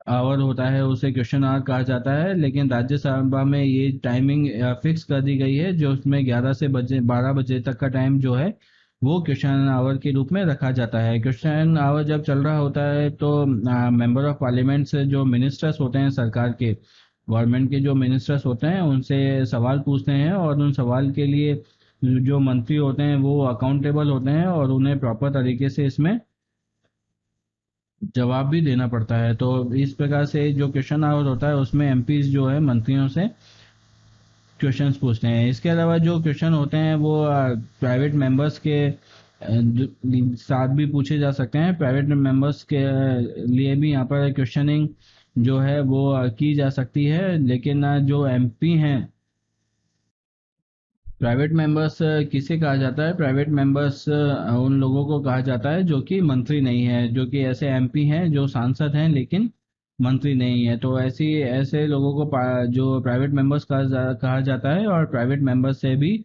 [SPEAKER 1] आवर होता है उसे क्वेश्चन आवर कहा जाता है। लेकिन राज्यसभा में ये टाइमिंग फिक्स कर दी गई है, जो उसमें 11 से बजे 12 बजे तक का टाइम जो है वो क्वेश्चन आवर के रूप में रखा जाता है। क्वेश्चन आवर जब चल रहा होता है तो मेंबर ऑफ पार्लियामेंट से जो मिनिस्टर्स होते हैं, सरकार के गवर्नमेंट के जो मिनिस्टर्स होते हैं, उनसे सवाल पूछते हैं और उन सवाल के लिए जो मंत्री होते हैं वो अकाउंटेबल होते हैं और उन्हें प्रॉपर तरीके से इसमें जवाब भी देना पड़ता है। तो इस प्रकार से जो क्वेश्चन आवर होता है उसमें MPs जो है मंत्रियों से क्वेश्चंस पूछते हैं। इसके अलावा जो क्वेश्चन होते हैं वो प्राइवेट मेंबर्स के साथ भी पूछे जा सकते हैं। प्राइवेट मेंबर्स के लिए भी यहाँ पर क्वेश्चनिंग जो है वो की जा सकती है, लेकिन जो एमपी हैं, प्राइवेट मेंबर्स किसे कहा जाता है? प्राइवेट मेंबर्स उन लोगों को कहा जाता है जो कि मंत्री नहीं है, जो कि ऐसे एमपी हैं जो सांसद हैं लेकिन मंत्री नहीं है। तो ऐसी ऐसे लोगों को जो प्राइवेट मेंबर्स कहा जाता है, और प्राइवेट मेंबर्स से भी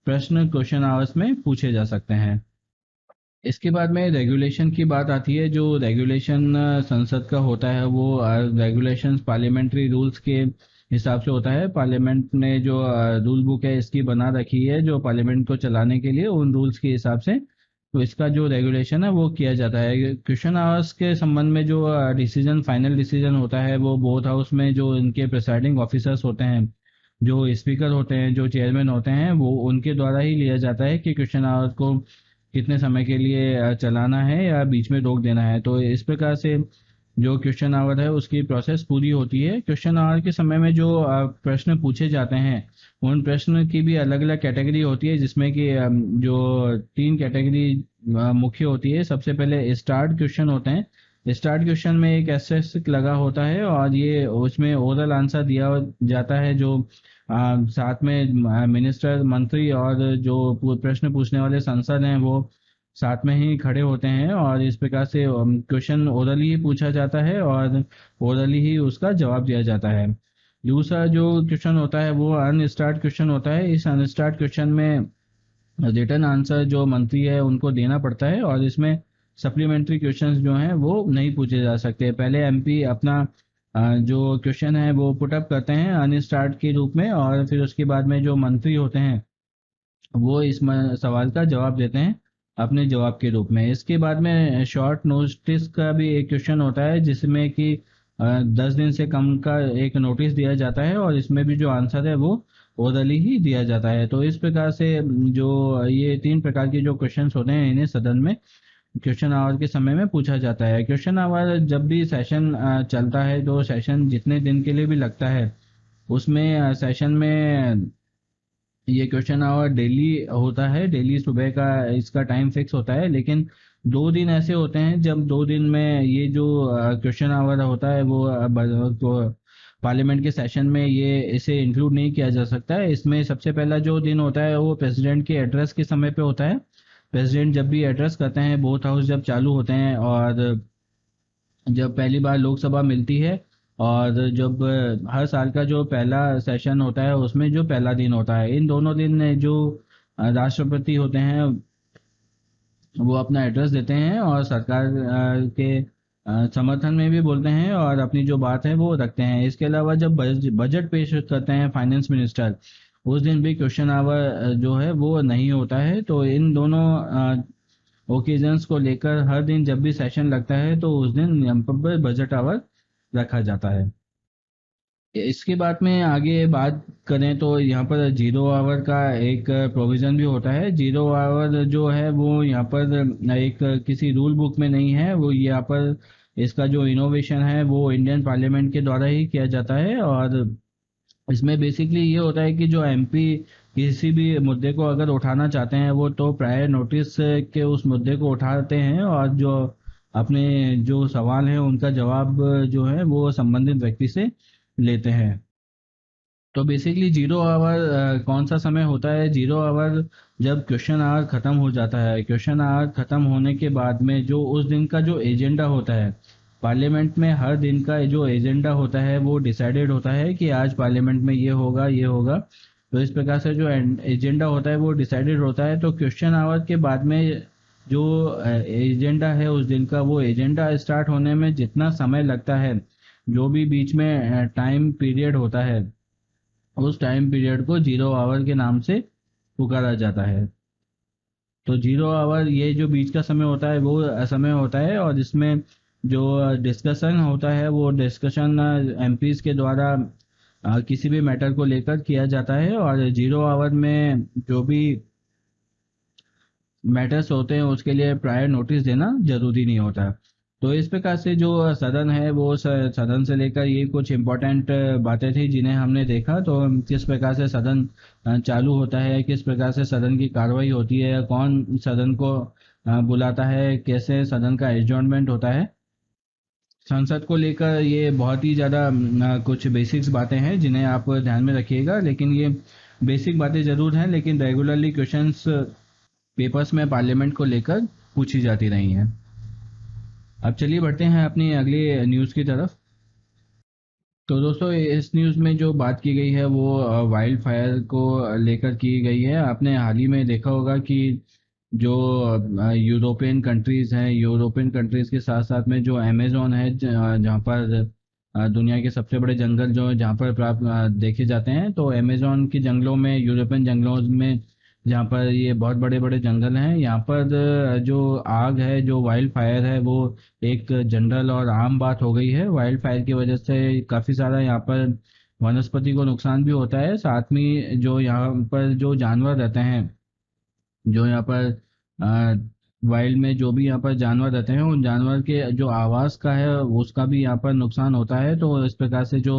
[SPEAKER 1] प्रश्न क्वेश्चन आवर्स में पूछे जा सकते हैं। इसके बाद में रेगुलेशन की बात आती है। जो रेगुलेशन संसद का होता है वो रेगुलेशंस पार्लियामेंट्री रूल्स के हिसाब से होता है। पार्लियामेंट ने जो रूल बुक है इसकी बना रखी है जो पार्लियामेंट को चलाने के लिए, उन रूल्स के हिसाब से तो इसका जो रेगुलेशन है वो किया जाता है। क्वेश्चन आवर्स के संबंध में जो डिसीजन, फाइनल डिसीजन होता है वो बोथ हाउस में जो इनके प्रिसाइडिंग ऑफिसर्स होते हैं, जो स्पीकर होते हैं, जो चेयरमैन होते हैं, वो उनके द्वारा ही लिया जाता है कि क्वेश्चन आवर्स को कितने समय के लिए चलाना है या बीच में रोक देना है। तो इस प्रकार से जो क्वेश्चन आवर है उसकी प्रोसेस पूरी होती है। क्वेश्चन आवर के समय में जो प्रश्न पूछे जाते हैं, उन प्रश्न की भी अलग अलग कैटेगरी होती है, जिसमें कि जो तीन कैटेगरी मुख्य होती है। सबसे पहले स्टार्ट क्वेश्चन होते हैं। स्टार्ट क्वेश्चन में एक एस्टेरिस्क लगा होता है और ये उसमें ओरल आंसर दिया जाता है, जो साथ में मिनिस्टर, मंत्री और जो प्रश्न पूछने वाले सांसद हैं वो साथ में ही खड़े होते हैं, और इस प्रकार से क्वेश्चन ओरली ही पूछा जाता है और ओरली ही उसका जवाब दिया जाता है। दूसरा जो क्वेश्चन होता है वो अनस्टार्ट क्वेश्चन होता है। इस अनस्टार्ट क्वेश्चन में रिटर्न आंसर जो मंत्री है उनको देना पड़ता है, और इसमें सप्लीमेंट्री क्वेश्चंस जो हैं वो नहीं पूछे जा सकते। पहले एमपी अपना जो क्वेश्चन है वो पुटअप करते हैं अनस्टार्ट के रूप में, और फिर उसके बाद में जो मंत्री होते हैं वो इस सवाल का जवाब देते हैं अपने जवाब के रूप में। इसके बाद में शॉर्ट नोटिस का भी एक क्वेश्चन होता है, जिसमें कि 10 दिन से कम का एक नोटिस दिया जाता है, और इसमें भी जो आंसर है वो ओरली ही दिया जाता है। तो इस प्रकार से जो ये तीन प्रकार के जो क्वेश्चंस होते हैं इन्हें सदन में क्वेश्चन आवर के समय में पूछा जाता है। क्वेश्चन आवर जब भी सेशन चलता है, तो सेशन जितने दिन के लिए भी लगता है उसमें सेशन में ये क्वेश्चन आवर डेली होता है। डेली सुबह का इसका टाइम फिक्स होता है, लेकिन 2 दिन ऐसे होते हैं जब 2 दिन में ये जो क्वेश्चन आवर होता है वो पार्लियामेंट के सेशन में ये इसे इंक्लूड नहीं किया जा सकता है। इसमें सबसे पहला जो दिन होता है वो प्रेसिडेंट के एड्रेस के समय पे होता है। प्रेसिडेंट जब भी एड्रेस करते हैं, बोथ हाउस जब चालू होते हैं, और जब पहली बार लोकसभा मिलती है, और जब हर साल का जो पहला सेशन होता है उसमें जो पहला दिन होता है, इन दोनों दिन जो राष्ट्रपति होते हैं वो अपना एड्रेस देते हैं और सरकार के समर्थन में भी बोलते हैं और अपनी जो बात है वो रखते हैं। इसके अलावा जब बजट पेश करते हैं फाइनेंस मिनिस्टर, उस दिन भी क्वेश्चन आवर जो है वो नहीं होता है। तो इन दोनों ओकेजन्स को लेकर हर दिन जब भी सेशन लगता है तो उस दिन यहाँ पर बजट आवर रखा जाता है। इसके बाद में आगे बात करें तो यहाँ पर जीरो आवर का एक प्रोविज़न भी होता है। जीरो आवर जो है वो यहाँ पर एक किसी रूल बुक में नहीं है, वो यहाँ पर इसका जो इनोवेशन है वो इंडियन पार्लियामेंट के द्वारा ही किया जाता है। और इसमें बेसिकली ये होता है कि जो एमपी किसी भी मुद्दे को अगर उठाना चाहते हैं वो तो प्रायर नोटिस के उस मुद्दे को उठाते हैं, और जो अपने जो सवाल है उनका जवाब जो है वो संबंधित व्यक्ति से लेते हैं। तो बेसिकली जीरो आवर कौन सा समय होता है? जीरो आवर जब क्वेश्चन आवर खत्म हो जाता है। क्वेश्चन आवर खत्म होने के बाद में जो उस दिन का जो एजेंडा होता है, पार्लियामेंट में हर दिन का जो एजेंडा होता है वो डिसाइडेड होता है कि आज पार्लियामेंट में ये होगा ये होगा। तो इस प्रकार से जो एजेंडा होता है वो डिसाइडेड होता है। तो क्वेश्चन आवर के बाद में जो एजेंडा है उस दिन का, वो एजेंडा स्टार्ट होने में जितना समय लगता है, जो भी बीच में टाइम पीरियड होता है, उस टाइम पीरियड को जीरो आवर के नाम से पुकारा जाता है। तो जीरो आवर ये जो बीच का समय होता है वो समय होता है, और इसमें जो डिस्कशन होता है वो डिस्कशन एमपीज के द्वारा किसी भी मैटर को लेकर किया जाता है, और जीरो आवर में जो भी मैटर्स होते हैं उसके लिए प्रायर नोटिस देना जरूरी नहीं होता। तो इस प्रकार से जो सदन है वो सदन से लेकर ये कुछ इम्पोर्टेंट बातें थी जिन्हें हमने देखा। तो किस प्रकार से सदन चालू होता है, किस प्रकार से सदन की कार्रवाई होती है, कौन सदन को बुलाता है, कैसे सदन का एडजॉर्नमेंट होता है, संसद को लेकर ये बहुत ही ज़्यादा कुछ बेसिक्स बातें हैं जिन्हें आप ध्यान में रखिएगा। लेकिन ये बेसिक बातें ज़रूर हैं, लेकिन रेगुलरली क्वेश्चंस पेपर्स में पार्लियामेंट को लेकर पूछी जाती रही हैं। अब चलिए बढ़ते हैं अपनी अगली न्यूज़ की तरफ। तो दोस्तों इस न्यूज़ में जो बात की गई है वो वाइल्ड फायर को लेकर की गई है। आपने हाल ही में देखा होगा कि जो यूरोपियन कंट्रीज़ हैं, यूरोपियन कंट्रीज़ के साथ साथ में जो अमेज़न है, जहाँ पर दुनिया के सबसे बड़े जंगल जो जहाँ पर प्राप्त देखे जाते हैं, तो अमेज़न के जंगलों में, यूरोपियन जंगलों में, जहाँ पर ये बहुत बड़े बड़े जंगल हैं, यहाँ पर जो आग है, जो वाइल्ड फायर है, वो एक जनरल और आम बात हो गई है। वाइल्ड फायर की वजह से काफ़ी सारा यहाँ पर वनस्पति को नुकसान भी होता है। साथ में जो यहाँ पर जो जानवर रहते हैं, जो यहाँ पर वाइल्ड में जो भी यहाँ पर जानवर रहते हैं, उन जानवर के जो आवास का है उसका भी यहाँ पर नुकसान होता है। तो इस प्रकार से जो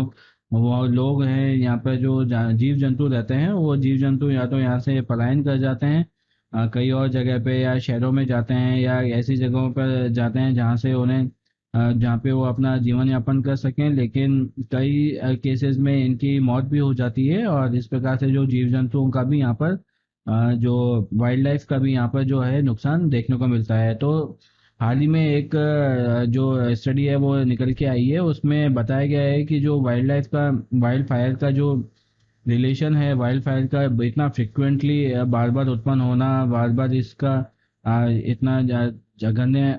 [SPEAKER 1] वो लोग हैं यहाँ पर, जो जीव जंतु रहते हैं, वो जीव जंतु या तो यहाँ से पलायन कर जाते हैं, कई और जगह पे या शहरों में जाते हैं, या ऐसी जगहों पर जाते हैं जहाँ से उन्हें जहाँ पे वो अपना जीवन यापन कर सकें। लेकिन कई केसेस में इनकी मौत भी हो जाती है, और इस प्रकार से जो जीव जंतुओं का भी यहाँ पर जो वाइल्ड लाइफ का भी यहाँ पर जो है नुकसान देखने को मिलता है। तो हाल ही में एक जो स्टडी है वो निकल के आई है, उसमें बताया गया है कि जो वाइल्ड लाइफ का, वाइल्ड फायर का जो रिलेशन है, वाइल्ड फायर का इतना फ्रिक्वेंटली बार बार उत्पन्न होना, बार बार इसका इतना जघन्य,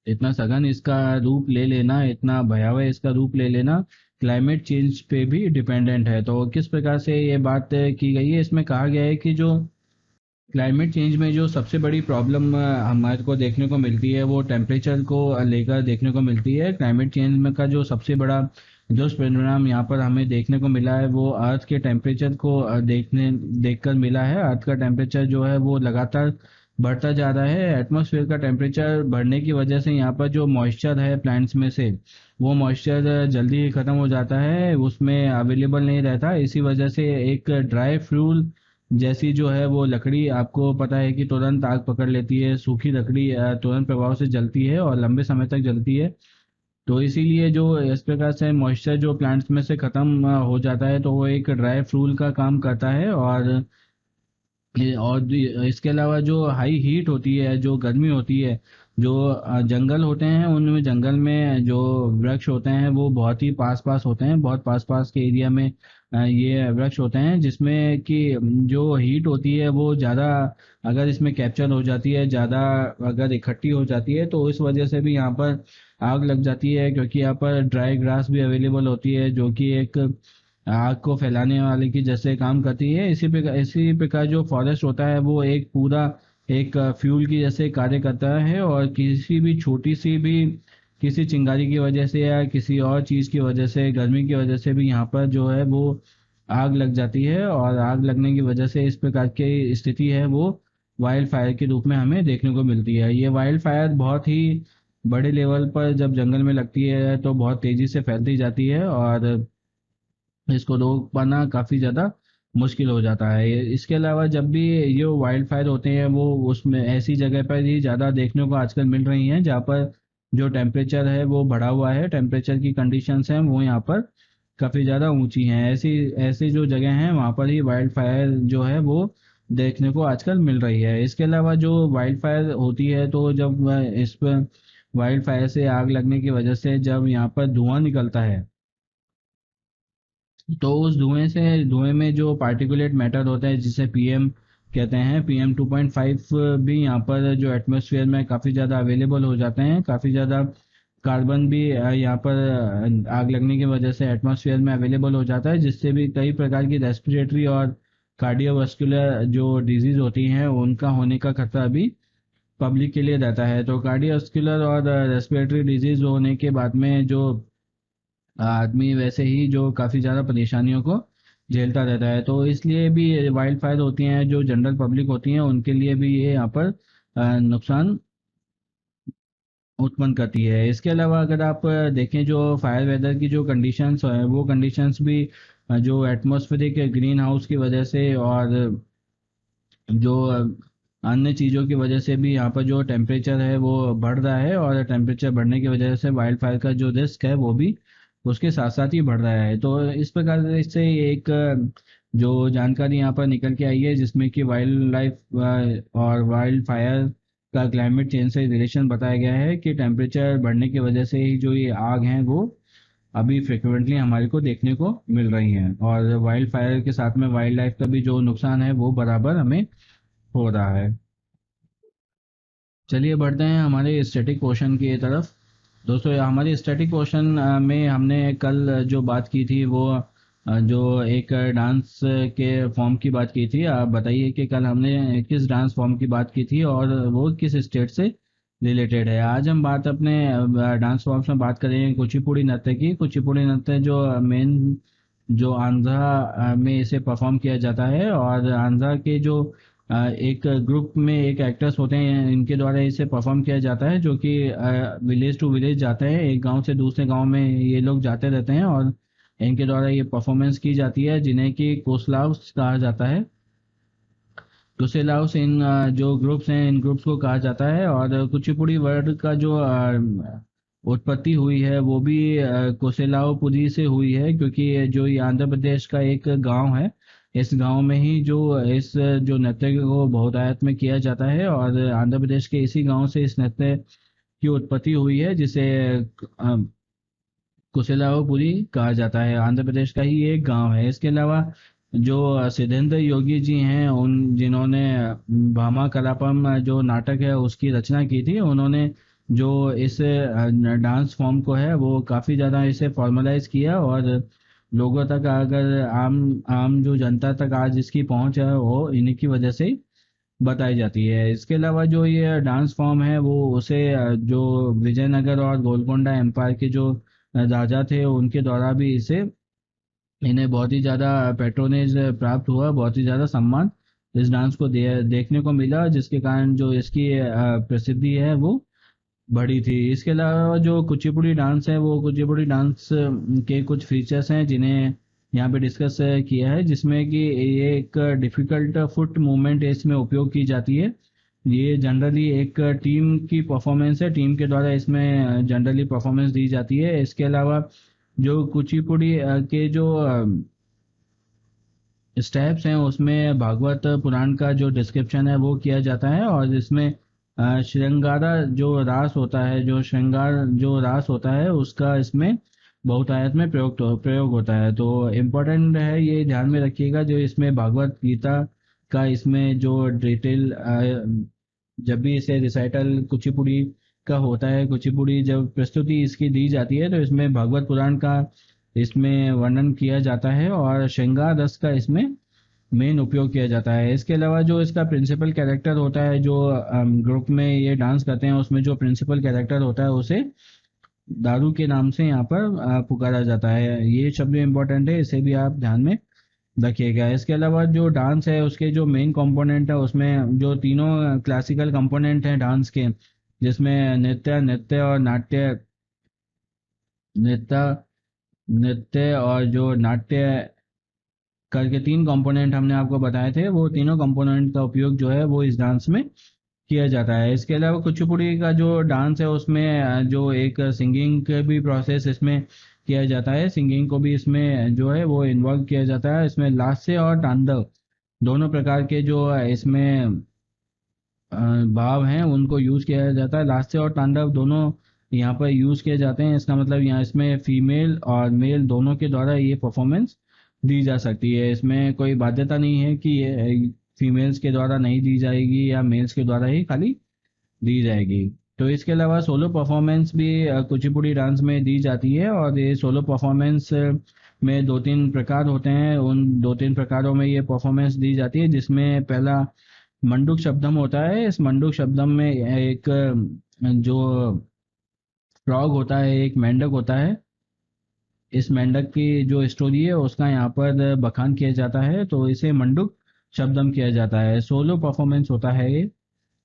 [SPEAKER 1] इतना सघन इसका रूप ले लेना, इतना भयावह इसका रूप ले लेना, क्लाइमेट चेंज पे भी डिपेंडेंट है। तो किस प्रकार से ये बात की गई है, इसमें कहा गया है कि जो क्लाइमेट चेंज में जो सबसे बड़ी प्रॉब्लम हमारे को देखने को मिलती है वो टेम्परेचर को लेकर देखने को मिलती है। क्लाइमेट चेंज में का जो सबसे बड़ा दुष्परिणाम यहाँ पर हमें देखने को मिला है वो अर्थ के टेम्परेचर को देखकर मिला है। अर्थ का टेम्परेचर जो है वो लगातार बढ़ता जा रहा है। एटमॉस्फेयर का टेम्परेचर बढ़ने की वजह से यहाँ पर जो मॉइस्चर है प्लांट्स में से, वो मॉइस्चर जल्दी ही खत्म हो जाता है, उसमें अवेलेबल नहीं रहता। इसी वजह से एक ड्राई फ्यूल जैसी जो है वो लकड़ी, आपको पता है कि तुरंत आग पकड़ लेती है, सूखी लकड़ी तुरंत प्रभाव से जलती है और लंबे समय तक जलती है। तो इसीलिए जो इस प्रकार से मॉइस्चर जो प्लांट्स में से खत्म हो जाता है, तो वो एक ड्राई फ्यूल का काम करता है। और इसके अलावा जो हाई हीट होती है, जो गर्मी होती है, जो जंगल होते हैं, उनमें जंगल में जो वृक्ष होते हैं वो बहुत ही पास पास होते हैं, बहुत पास पास के एरिया में ये वृक्ष होते हैं, जिसमें कि जो हीट होती है वो ज़्यादा अगर इसमें कैप्चर हो जाती है, ज़्यादा अगर इकट्ठी हो जाती है, तो इस वजह से भी यहाँ पर आग लग जाती है। क्योंकि यहाँ पर ड्राई ग्रास भी अवेलेबल होती है, जो कि एक आग को फैलाने वाले की जैसे काम करती है। इसी प्रकार जो फॉरेस्ट होता है वो एक पूरा एक फ्यूल की जैसे कार्य करता है, और किसी भी छोटी सी भी किसी चिंगारी की वजह से या किसी और चीज़ की वजह से, गर्मी की वजह से भी यहाँ पर जो है वो आग लग जाती है। और आग लगने की वजह से इस प्रकार की स्थिति है वो वाइल्ड फायर के रूप में हमें देखने को मिलती है। ये वाइल्ड फायर बहुत ही बड़े लेवल पर जब जंगल में लगती है तो बहुत तेजी से फैलती जाती है, और इसको रोक पाना काफ़ी ज़्यादा मुश्किल हो जाता है। इसके अलावा जब भी ये वाइल्ड फायर होते हैं वो उसमें ऐसी जगह पर ही ज़्यादा देखने को आजकल मिल रही हैं जहाँ पर जो टेम्परेचर है वो बढ़ा हुआ है, टेम्परेचर की कंडीशंस हैं वो यहाँ पर काफ़ी ज़्यादा ऊंची हैं। ऐसी ऐसी जो जगह हैं वहाँ पर ही वाइल्ड फायर जो है वो देखने को आजकल मिल रही है। इसके अलावा जो वाइल्ड फायर होती है, तो जब इस पर वाइल्ड फायर से आग लगने की वजह से जब यहाँ पर धुआं निकलता है, तो उस धुएं में जो पार्टिकुलेट मैटर होता है जिसे पीएम कहते हैं, PM 2.5 भी यहाँ पर जो एटमॉस्फेयर में काफ़ी ज़्यादा अवेलेबल हो जाते हैं। काफ़ी ज़्यादा कार्बन भी यहाँ पर आग लगने की वजह से एटमॉस्फेयर में अवेलेबल हो जाता है, जिससे भी कई प्रकार की रेस्पिरेटरी और कार्डियोवास्कुलर जो डिजीज होती हैं उनका होने का खतरा भी पब्लिक के लिए रहता है। तो कार्डियोवास्कुलर और रेस्पिरेटरी डिजीज होने के बाद में जो आदमी वैसे ही जो काफ़ी ज़्यादा परेशानियों को झेलता रहता है। तो इसलिए भी वाइल्ड फायर होती हैं, जो जनरल पब्लिक होती हैं उनके लिए भी ये यहाँ पर नुकसान उत्पन्न करती है। इसके अलावा अगर आप देखें जो फायर वेदर की जो कंडीशंस है वो कंडीशंस भी जो एटमॉस्फेरिक ग्रीन हाउस की वजह से और जो अन्य चीज़ों की वजह से भी यहाँ पर जो टेम्परेचर है वो बढ़ रहा है, और टेम्परेचर बढ़ने की वजह से वाइल्ड फायर का जो रिस्क है वो भी उसके साथ साथ ही बढ़ रहा है। तो इस प्रकार से इससे एक जो जानकारी यहाँ पर निकल के आई है जिसमें कि वाइल्ड लाइफ और वाइल्ड फायर का क्लाइमेट चेंज से रिलेशन बताया गया है कि टेम्परेचर बढ़ने की वजह से ही जो ये आग हैं वो अभी फ्रिक्वेंटली हमारे को देखने को मिल रही हैं, और वाइल्ड फायर के साथ में वाइल्ड लाइफ का भी जो नुकसान है वो बराबर हमें हो रहा है। चलिए बढ़ते हैं हमारे स्टैटिक पोर्शन की तरफ। दोस्तों हमारे स्टैटिक पोर्शन में हमने कल जो बात की थी वो जो एक डांस के फॉर्म की बात की थी। आप बताइए कि कल हमने किस डांस फॉर्म की बात की थी और वो किस स्टेट से रिलेटेड है। आज हम बात अपने डांस फॉर्म्स में बात करेंगे कुचिपुड़ी नृत्य की। कुचिपुड़ी नृत्य जो मेन जो आंध्रा में इसे परफॉर्म किया जाता है, और आंध्रा के जो एक ग्रुप में एक एक्टर्स होते हैं इनके द्वारा इसे परफॉर्म किया जाता है, जो कि विलेज टू विलेज जाते हैं, एक गांव से दूसरे गांव में ये लोग जाते रहते हैं और इनके द्वारा ये परफॉर्मेंस की जाती है जिन्हें कि कोसलाव्स कहा जाता है। कोसेलाव्स इन जो ग्रुप्स हैं इन ग्रुप्स को कहा जाता है। और कुचिपुड़ी वर्ड का जो उत्पत्ति हुई है वो भी कोसेलावपुरी से हुई है, क्योंकि जो ये आंध्र प्रदेश का एक गांव है, इस गांव में ही जो इस जो नृत्य को बहुतायत में किया जाता है, और आंध्र प्रदेश के इसी गांव से इस नृत्य की उत्पत्ति हुई है जिसे कुशेलावपुरी कहा जाता है। आंध्र प्रदेश का ही एक गांव है। इसके अलावा जो सिद्धेंद्र योगी जी हैं उन जिन्होंने भामा कलापम जो नाटक है उसकी रचना की थी, उन्होंने जो इस डांस फॉर्म को है वो काफ़ी ज़्यादा इसे फॉर्मलाइज किया, और लोगों तक अगर आम आम जो जनता तक आज इसकी पहुंच है वो इन्हीं की वजह से ही बताई जाती है। इसके अलावा जो ये डांस फॉर्म है वो उसे जो विजयनगर और गोलकोंडा एम्पायर के जो राजा थे उनके द्वारा भी इसे इन्हें बहुत ही ज़्यादा पैट्रोनेज प्राप्त हुआ, बहुत ही ज़्यादा सम्मान इस डांस को देखने को मिला, जिसके कारण जो इसकी प्रसिद्धि है वो बढ़ी थी। इसके अलावा जो कुचिपुड़ी डांस है वो कुचिपुड़ी डांस के कुछ फीचर्स हैं जिन्हें यहाँ पे डिस्कस किया है, जिसमें कि ये एक डिफ़िकल्ट फुट मूवमेंट इसमें उपयोग की जाती है। ये जनरली एक टीम की परफॉर्मेंस है, टीम के द्वारा इसमें जनरली परफॉर्मेंस दी जाती है। इसके अलावा जो कुचिपुड़ी के जो स्टेप्स हैं उसमें भागवत पुराण का जो डिस्क्रिप्शन है वो किया जाता है, और इसमें श्रृंगारा जो रास होता है, जो श्रृंगार जो रास होता है उसका इसमें बहुतायत में प्रयोग होता है। तो इम्पोर्टेंट है ये ध्यान में रखिएगा, जो इसमें भागवत गीता का इसमें जो डिटेल जब भी इसे रिसाइटल कुचिपुड़ी का होता है, कुचिपुड़ी जब प्रस्तुति इसकी दी जाती है तो इसमें भागवत पुराण का इसमें वर्णन किया जाता है और श्रृंगार रस का इसमें मेन उपयोग किया जाता है। इसके अलावा जो इसका प्रिंसिपल कैरेक्टर होता है, जो ग्रुप में ये डांस करते हैं उसमें जो प्रिंसिपल कैरेक्टर होता है उसे दारू के नाम से यहाँ पर पुकारा जाता है। ये शब्द इम्पोर्टेंट है, इसे भी आप ध्यान में रखिएगा। इसके अलावा जो डांस है उसके जो मेन कंपोनेंट है उसमें जो तीनों क्लासिकल कंपोनेंट हैं डांस के, जिसमें नृत्य नृत्य और नाट्य नृत्य नृत्य और जो नाट्य करके तीन कंपोनेंट हमने आपको बताए थे, वो तीनों कंपोनेंट का उपयोग जो है वो इस डांस में किया जाता है। इसके अलावा कुचिपुड़ी का जो डांस है उसमें जो एक सिंगिंग का भी प्रोसेस इसमें किया जाता है, सिंगिंग को भी इसमें जो है वो इन्वॉल्व किया जाता है। इसमें लास्य और तांडव दोनों प्रकार के जो इसमें भाव हैं उनको यूज़ किया जाता है। लास्य और तांडव दोनों यहाँ पर यूज़ किए जाते हैं। इसका मतलब यहाँ इसमें फीमेल और मेल दोनों के द्वारा ये परफॉर्मेंस दी जा सकती है। इसमें कोई बाध्यता नहीं है कि ये फीमेल्स के द्वारा नहीं दी जाएगी या मेल्स के द्वारा ही खाली दी जाएगी। तो इसके अलावा सोलो परफॉर्मेंस भी कुचिपुड़ी डांस में दी जाती है, और ये सोलो परफॉर्मेंस में दो तीन प्रकार होते हैं। उन दो तीन प्रकारों में ये परफॉर्मेंस दी जाती है, जिसमें पहला मंडूक शब्दम होता है। इस मंडूक शब्दम में एक जो फ्रॉग होता है, एक मेंढक होता है, इस मेंढक की जो स्टोरी है उसका यहाँ पर बखान किया जाता है, तो इसे मंडूक शब्दम किया जाता है। सोलो परफॉर्मेंस होता है ये।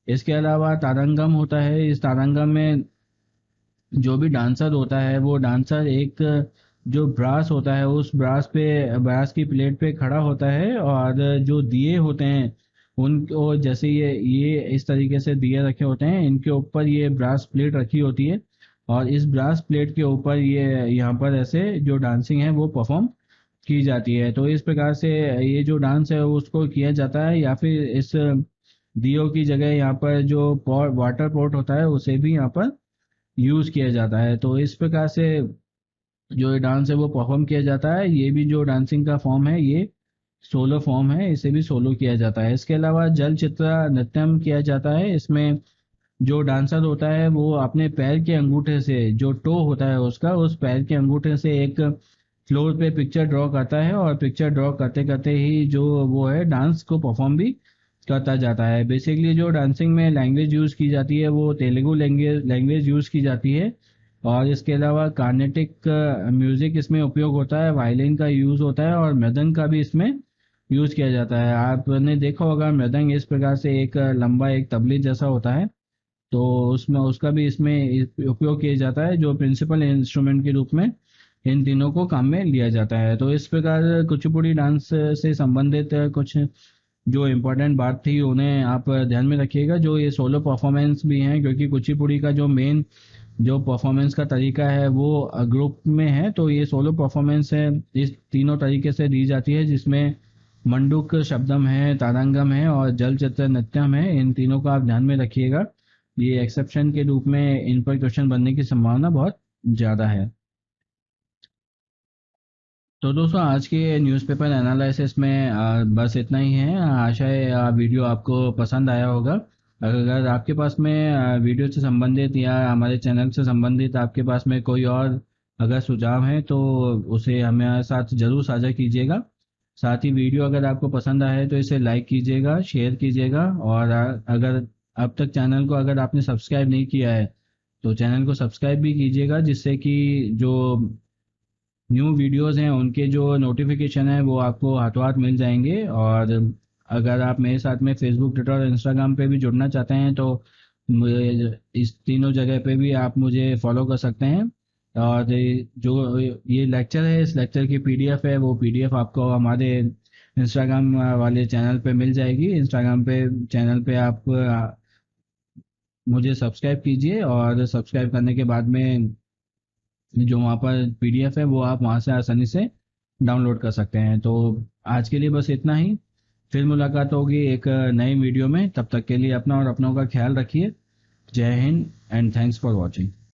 [SPEAKER 1] इसके अलावा तारंगम होता है। इस तारंगम में जो भी डांसर होता है वो डांसर एक जो ब्रास होता है उस ब्रास की प्लेट पे खड़ा होता है, और जो दिए होते हैं उनको, जैसे ये इस तरीके से दिए रखे होते हैं, इनके ऊपर ये ब्रास प्लेट रखी होती है, और इस ब्रास प्लेट के ऊपर ये यहाँ पर ऐसे जो डांसिंग है वो परफॉर्म की जाती है। तो इस प्रकार से ये जो डांस है उसको किया जाता है, या फिर इस दियो की जगह यहाँ पर जो पॉट वाटर पॉट होता है उसे भी यहाँ पर यूज किया जाता है। तो इस प्रकार से जो ये डांस है वो परफॉर्म किया जाता है। ये भी जो डांसिंग का फॉर्म है ये सोलो फॉर्म है, इसे भी सोलो किया जाता है। इसके अलावा जल चित्र नृत्यम किया जाता है। इसमें जो डांसर होता है वो अपने पैर के अंगूठे से, जो टो होता है उसका, उस पैर के अंगूठे से एक फ्लोर पे पिक्चर ड्रॉ करता है, और पिक्चर ड्रॉ करते करते ही जो वो है डांस को परफॉर्म भी करता जाता है। बेसिकली जो डांसिंग में लैंग्वेज यूज़ की जाती है वो तेलुगु लैंग्वेज यूज़ की जाती है, और इसके अलावा कार्नेटिक म्यूजिक इसमें उपयोग होता है, वायलिन का यूज़ होता है, और मृदंग का भी इसमें यूज़ किया जाता है। आपने देखा होगा मृदंग इस प्रकार से एक लंबा एक तबले जैसा होता है, तो उसमें उसका भी इसमें उपयोग किया जाता है, जो प्रिंसिपल इंस्ट्रूमेंट के रूप में इन तीनों को काम में लिया जाता है। तो इस प्रकार कुचिपुड़ी डांस से संबंधित कुछ जो इम्पोर्टेंट बात थी उन्हें आप ध्यान में रखिएगा। जो ये सोलो परफॉर्मेंस भी हैं, क्योंकि कुचिपुड़ी का जो मेन जो परफॉर्मेंस का तरीका है वो ग्रुप में है, तो ये सोलो परफॉर्मेंस है इस तीनों तरीके से दी जाती है, जिसमें मंडूक शब्दम है, तारंगम है और जल चित्र नृत्यम है। इन तीनों को आप ध्यान में रखिएगा, ये एक्सेप्शन के रूप में इन पर क्वेश्चन बनने की संभावना बहुत ज़्यादा है। तो दोस्तों आज के न्यूज़पेपर एनालिसिस में बस इतना ही है। आशा है वीडियो आपको पसंद आया होगा। अगर आपके पास में वीडियो से संबंधित या हमारे चैनल से संबंधित आपके पास में कोई और अगर सुझाव है तो उसे हमारे साथ ज़रूर साझा कीजिएगा। साथ ही वीडियो अगर आपको पसंद आए तो इसे लाइक कीजिएगा, शेयर कीजिएगा, और अगर अब तक चैनल को अगर आपने सब्सक्राइब नहीं किया है तो चैनल को सब्सक्राइब भी कीजिएगा, जिससे कि जो न्यू वीडियोस हैं उनके जो नोटिफिकेशन है वो आपको हाथों हाथ मिल जाएंगे। और अगर आप मेरे साथ में फेसबुक, ट्विटर और इंस्टाग्राम पे भी जुड़ना चाहते हैं तो इस तीनों जगह पे भी आप मुझे फॉलो कर सकते हैं। और जो ये लेक्चर है, इस लेक्चर की पीडीएफ है, वो पीडीएफ आपको हमारे इंस्टाग्राम वाले चैनल पे मिल जाएगी। इंस्टाग्राम पे चैनल पे आप मुझे सब्सक्राइब कीजिए, और सब्सक्राइब करने के बाद में जो वहाँ पर पीडीएफ है वो आप वहाँ से आसानी से डाउनलोड कर सकते हैं। तो आज के लिए बस इतना ही। फिर मुलाकात होगी एक नई वीडियो में। तब तक के लिए अपना और अपनों का ख्याल रखिए। जय Hind and thanks for watching.